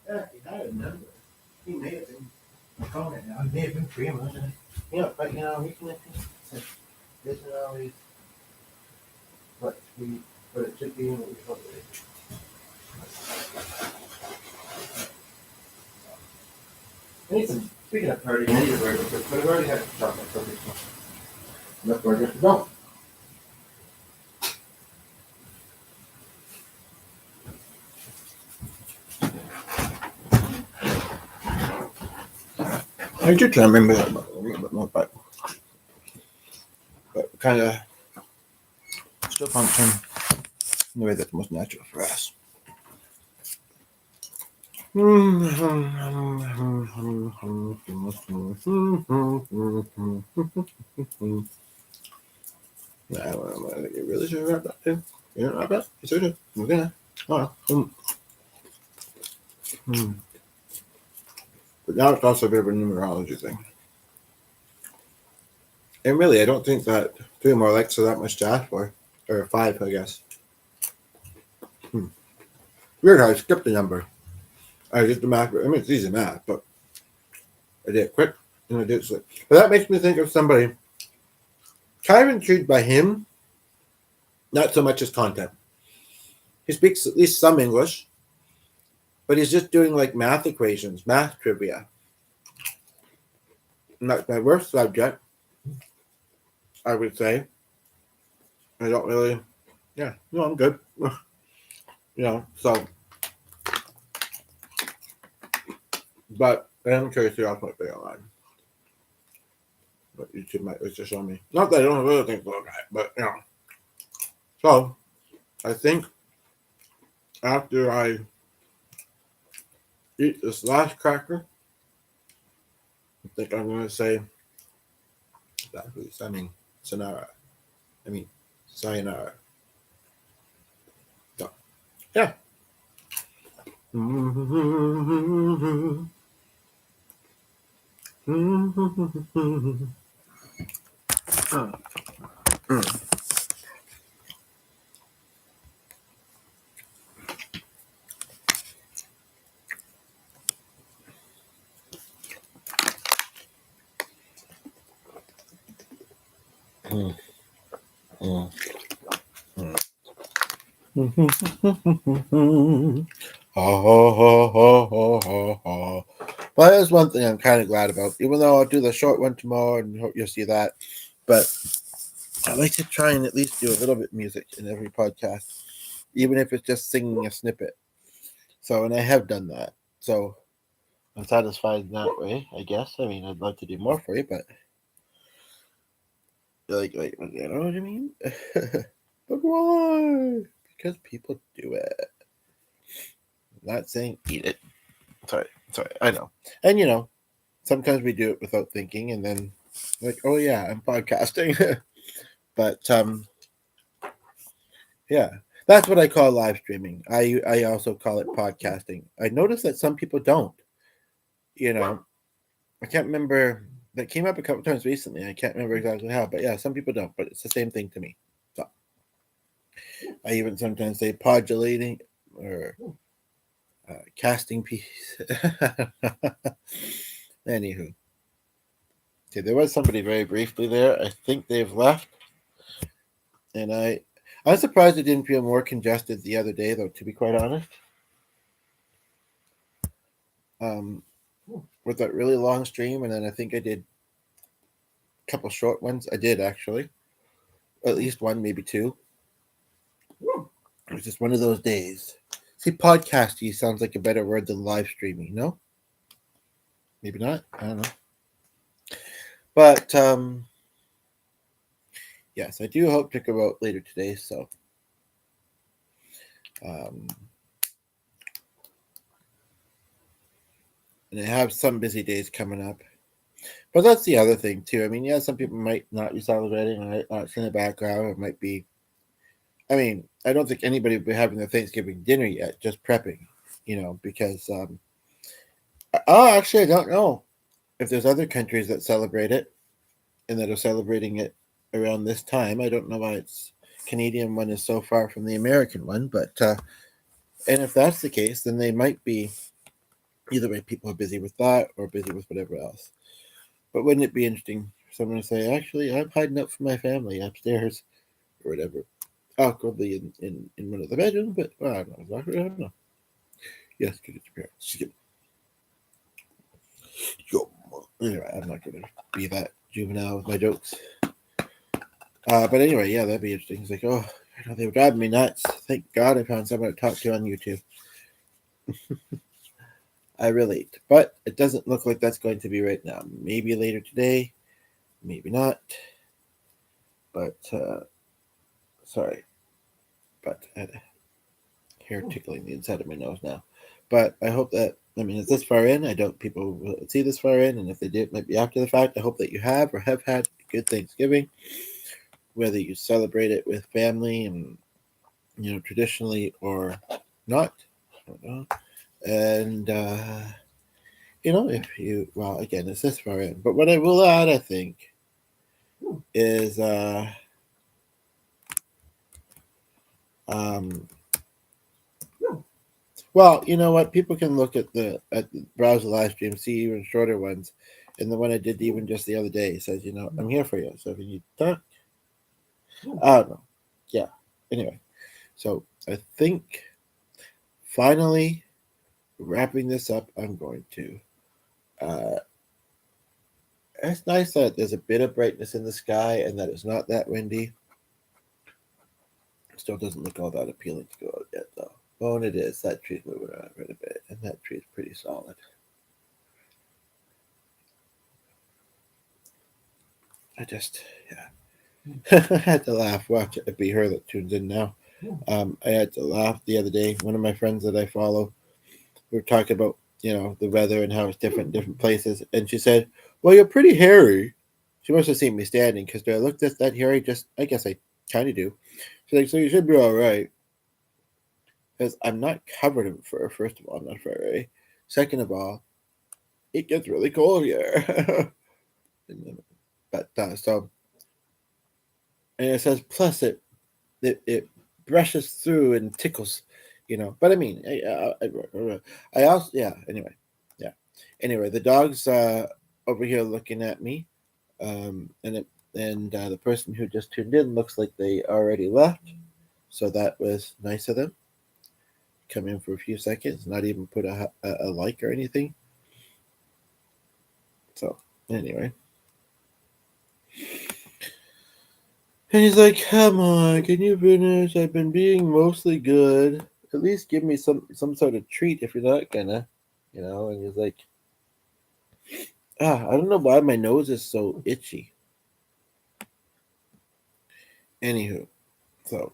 Yeah, he had a number. He may have been calling it now. He may have been Fremont. Yeah, but he can isn't always what we what it should be and what we hope it is. I need some speaking of party, I need a burger, but I've already had chocolate cookies. Enough burgers to go. I do try to remember that a little bit more, but kind of still function in the way that's most natural for us. I don't know. I think you really should wrap that too. You don't wrap that? You should. We're gonna. But now it's also a bit of a numerology thing. And really, I don't think that 3 more likes are that much to ask for. Or 5, I guess. Weird how I skipped the number. I did the math. I mean, it's easy math, but I did it quick and I did it slip. But that makes me think of somebody kind of intrigued by him, not so much his content. He speaks at least some English, but he's just doing like math equations, math trivia. And that's my worst subject, I would say. I don't really, I'm good. So, but I am curious to also play online. But YouTube might just show me. Not that I don't really think so, but So, I think after I eat this last cracker, I think I'm going to say, that's really sounding sayonara. So, yeah. Well, there's one thing I'm kind of glad about, even though I'll do the short one tomorrow and hope you'll see that. But I like to try and at least do a little bit of music in every podcast, even if it's just singing a snippet. So, and I have done that. So I'm satisfied in that way, I guess. I mean, I'd love to do more for you, but like you know what I mean? But why? Because people do it. I'm not saying eat it. Sorry, I know. And sometimes we do it without thinking, and then like, oh yeah, I'm podcasting. But yeah, that's what I call live streaming. I also call it podcasting. I noticed that some people don't. I can't remember. That came up a couple times recently. I can't remember exactly how, but yeah, some people don't. But it's the same thing to me. So I even sometimes say podulating, or casting piece. Anywho, okay, there was somebody very briefly there. I think they've left, and I'm surprised it didn't feel more congested the other day, though. To be quite honest, um, with that really long stream, and then I think I did a couple short ones. I did actually, at least one, maybe two. It was just one of those days. See, podcasty sounds like a better word than live streaming. No, maybe not. I don't know. But yes, I do hope to go out later today. So um, and I have some busy days coming up. But that's the other thing too. I mean, yeah, some people might not be celebrating, might not in the background. It might be. I mean, I don't think anybody will be having their Thanksgiving dinner yet. Just prepping, because. Oh, actually, I don't know if there's other countries that celebrate it and that are celebrating it around this time. I don't know why it's Canadian one is so far from the American one, but and if that's the case, then they might be either way. People are busy with that or busy with whatever else. But wouldn't it be interesting for someone to say, actually, I'm hiding out from my family upstairs or whatever? Awkwardly in one of the bedrooms, but well, I don't know. I don't know. Yes, because it's your parents. Anyway, I'm not going to be that juvenile with my jokes. But anyway, yeah, that'd be interesting. It's like, oh, they were driving me nuts. Thank God I found someone to talk to on YouTube. I relate. But it doesn't look like that's going to be right now. Maybe later today, maybe not. But, sorry. But I had a hair tickling the inside of my nose now. But I hope that, I mean, it's this far in. I don't people will see this far in. And if they did, it might be after the fact. I hope that you have or have had a good Thanksgiving. Whether you celebrate it with family and, traditionally or not. I don't know. And, if you, well, again, it's this far in. But what I will add, I think, is, um, well, you know what? People can look at the browser live stream, see even shorter ones. And the one I did even just the other day says, I'm here for you. So if you need to talk, I don't know. Yeah. Anyway, so I think finally wrapping this up, I'm going to. It's nice that there's a bit of brightness in the sky and that it's not that windy. It still doesn't look all that appealing to go out yet, though. Oh, and it is. That tree's moving around quite a bit, and that tree's pretty solid. I just, yeah. I had to laugh. Watch it. It'd be her that tunes in now. I had to laugh the other day. One of my friends that I follow, we were talking about, the weather and how it's different in different places. And she said, well, you're pretty hairy. She must have seen me standing because do I look that hairy? Just, I guess I kind of do. She's like, so you should be all right. Because I'm not covered in fur. First of all, I'm not furry. Second of all, it gets really cold here. But so, and it says plus it brushes through and tickles, But I mean, I also Anyway, yeah. Anyway, the dog's over here looking at me, and the person who just tuned in looks like they already left, so that was nice of them. Come in for a few seconds, not even put a like or anything. So anyway, and he's like, "Come on, can you finish? I've been being mostly good. At least give me some sort of treat if you're not gonna, And he's like, I don't know why my nose is so itchy. Anywho, so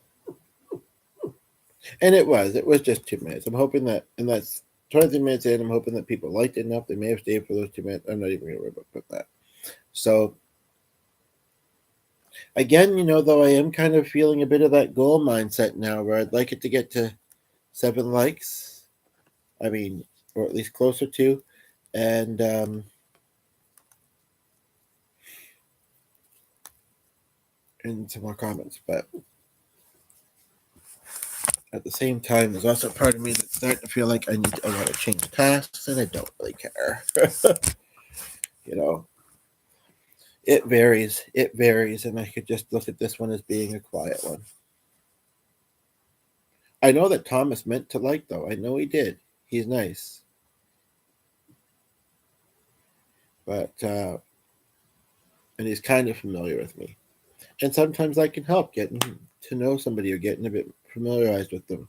and it was just 2 minutes. I'm hoping that, and that's 23 minutes in. I'm hoping that people liked it enough. They may have stayed for those 2 minutes. I'm not even gonna worry about that. So again, though I am kind of feeling a bit of that goal mindset now where I'd like it to get to 7 likes. I mean, or at least closer to. And some more comments. But at the same time, there's also part of me that's starting to feel like I want to change tasks, and I don't really care. you know, it varies. It varies, and I could just look at this one as being a quiet one. I know that Thomas meant to like, though. I know he did. He's nice, but and he's kind of familiar with me. And sometimes I can help getting to know somebody or getting a bit familiarized with them.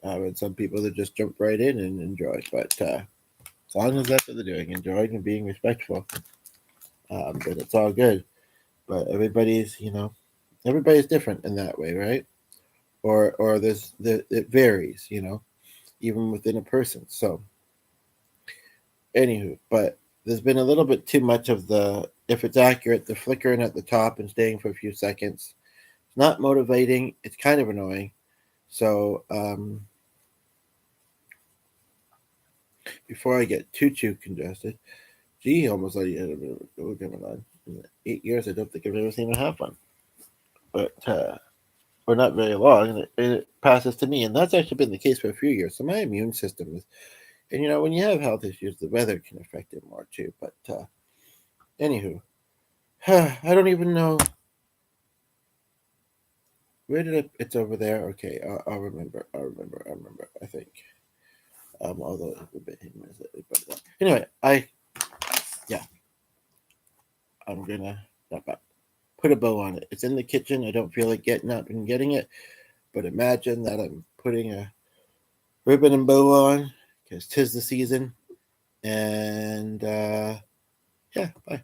And some people that just jump right in and enjoy. But as long as that's what they're doing, enjoying and being respectful, then it's all good. But everybody's different in that way, right? Or it varies, even within a person. So, anywho, but there's been a little bit too much of if it's accurate, the flickering at the top and staying for a few seconds. It's not motivating. It's kind of annoying. So, before I get too congested, gee, almost like in 8 years, I don't think I've ever seen a half one. But or not very long, and it passes to me, and that's actually been the case for a few years. So my immune system is, and when you have health issues, the weather can affect it more too. But anywho, I don't even know where did it's over there. Okay, I'll remember. I think. Although it's a bit hidden, but anyway, I'm gonna wrap up. Put a bow on it. It's in the kitchen. I don't feel like getting up and getting it, but imagine that I'm putting a ribbon and bow on because 'tis the season. And yeah, bye.